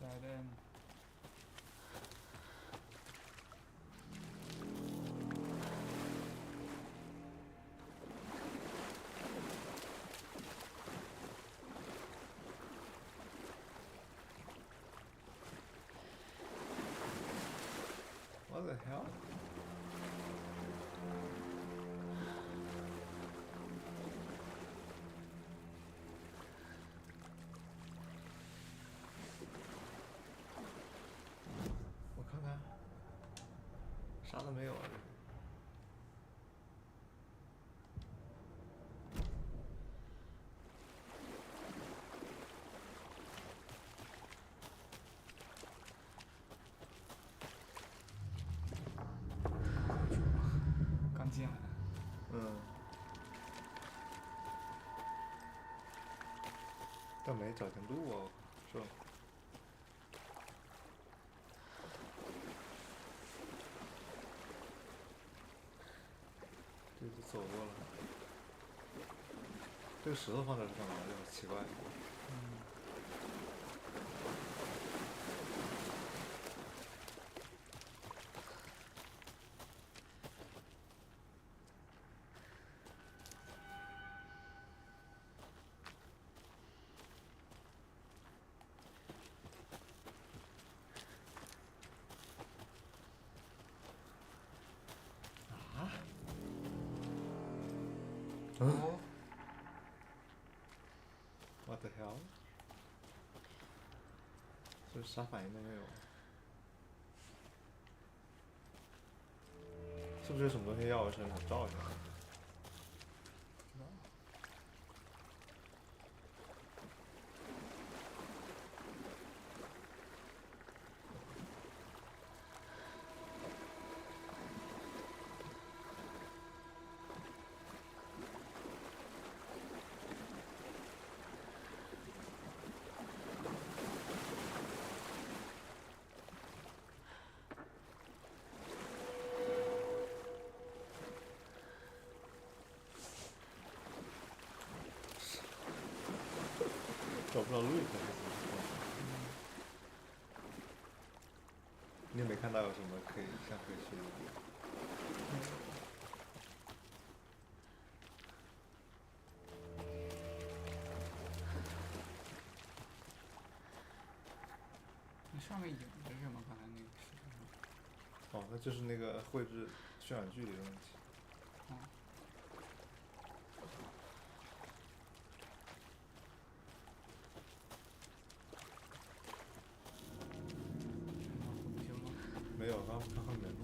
Dead end。What the hell？ 啥都没有啊！刚进来。但没找见路啊，是吧？ 这就走过了。这个石头放这是干嘛的？好奇怪。哦。What the hell？ 这啥反应都没有。是不是有什么东西要我身上照一下？找不着路可是怎么说？你有没有看到有什么可以可以去的地方？那上面影着什么？刚才那个视频上。哦，那就是那个绘制渲染距离的问题。哦。没有，刚后面录。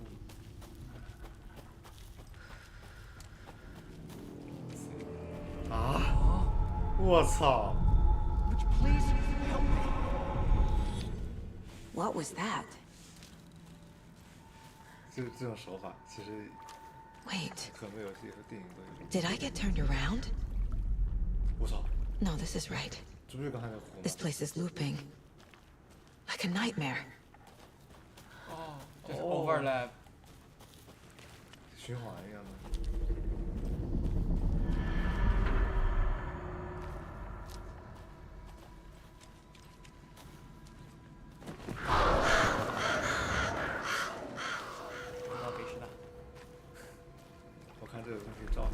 啊！我操！ What was that? 这种手法其实 Wait. 很多游戏和电影都有。 Did I get turned around? 我操！ No, this is right. 这不是刚才那个湖吗？ This place is looping. Like a nightmare. 哦，就是 overlap。循环一样的。我看这个东西照的。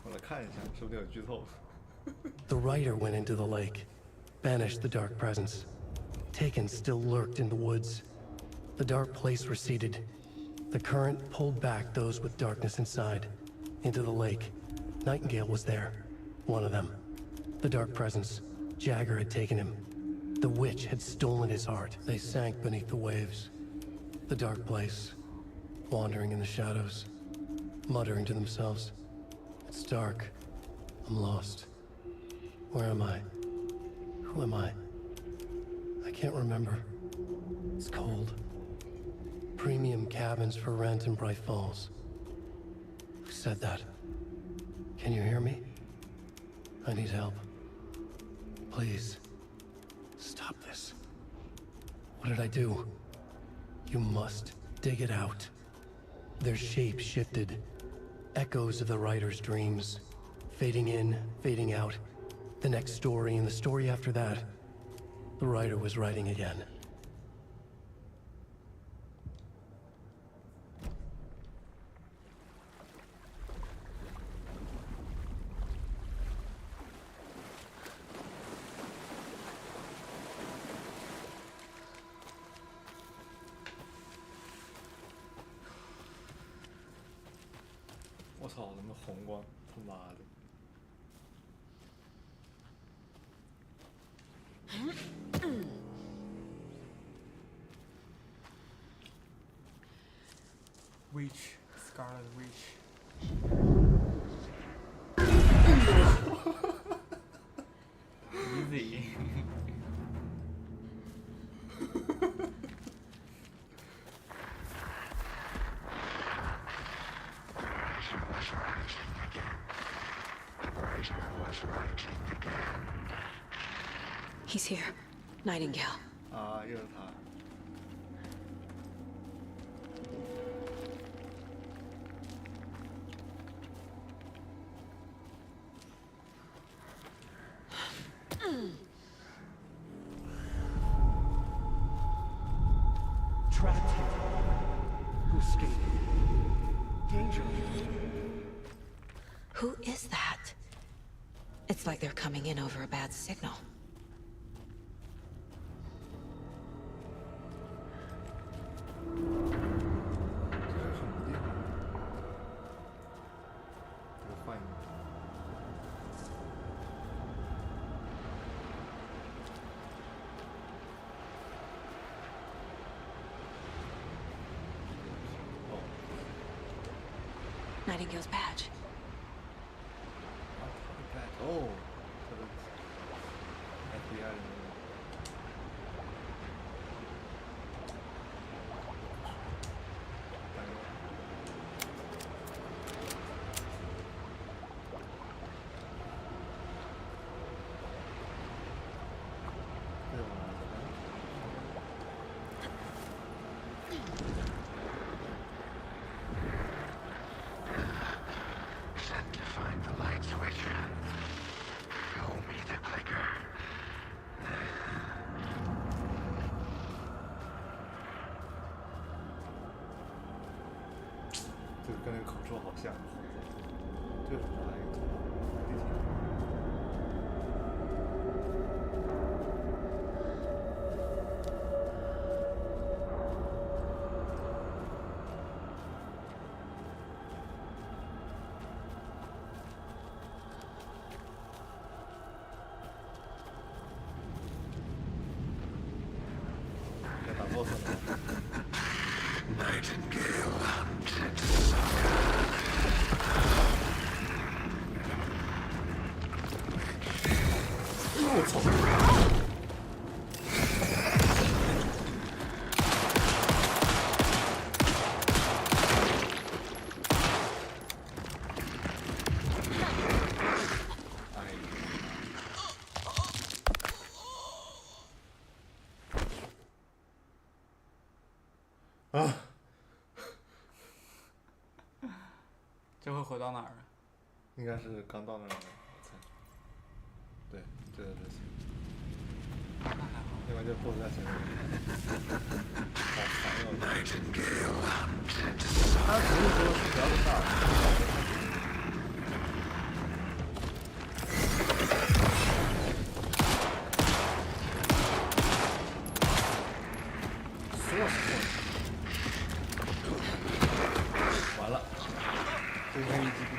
我来看一下，说不定有剧透。 The writer went into the lake, banished the dark presence. Taken still lurked in the woods. The dark place receded. The current pulled back those with darkness inside, into the lake. Nightingale was there, one of them. The dark presence, Jagger had taken him. The witch had stolen his heart. They sank beneath the waves. The dark place, wandering in the shadows, muttering to themselves. It's dark. I'm lost. Where am I? Who am I? I can't remember. It's cold. Premium cabins for rent in Bright Falls. Who said that? Can you hear me? I need help. Please. Stop this. What did I do? You must dig it out. Their shape shifted. Echoes of the writer's dreams. Fading in, fading out. The next story and the story after that. The writer was writing again.我操，怎么红光？他妈的！ Witch, Scarlet Witch. Easy. He's here. Nightingale. 啊，又是他。 Trapped here. Who escaped? Danger. Who is that? It's like they're coming in over a bad signal. Nightingale's badge. Oh, FBI. 跟那个口说好像，这个是哪一个？地铁。要打 boss 了吗？ Nightingale hunted Sokka. 我操！啊！这会回到哪儿啊？应该是刚到那儿，我猜。对，这个是行。另外就 BOSS 在前面。好烦哦！他只是说是不要这大。完了，这应该一击毙。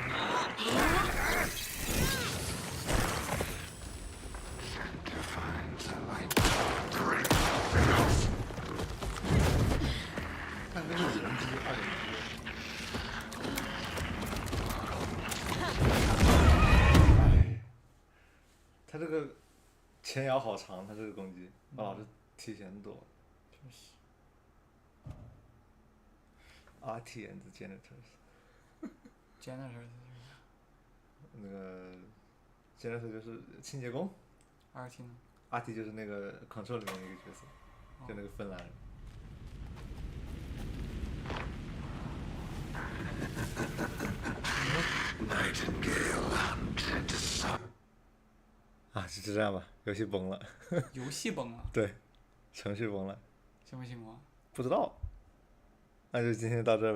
看这个人机2.0。他这个前摇好长，他这个攻击，老是提前躲。真是。RT and Janitors。Janitors 那个 Janitor 就是清洁工。RT 呢 ？RT 就是那个 Control 里面的一个角色，就那个芬兰人。啊，就这样吧，游戏崩了。游戏崩了？对，程序崩了。什么情况？不知道。那就今天到这儿。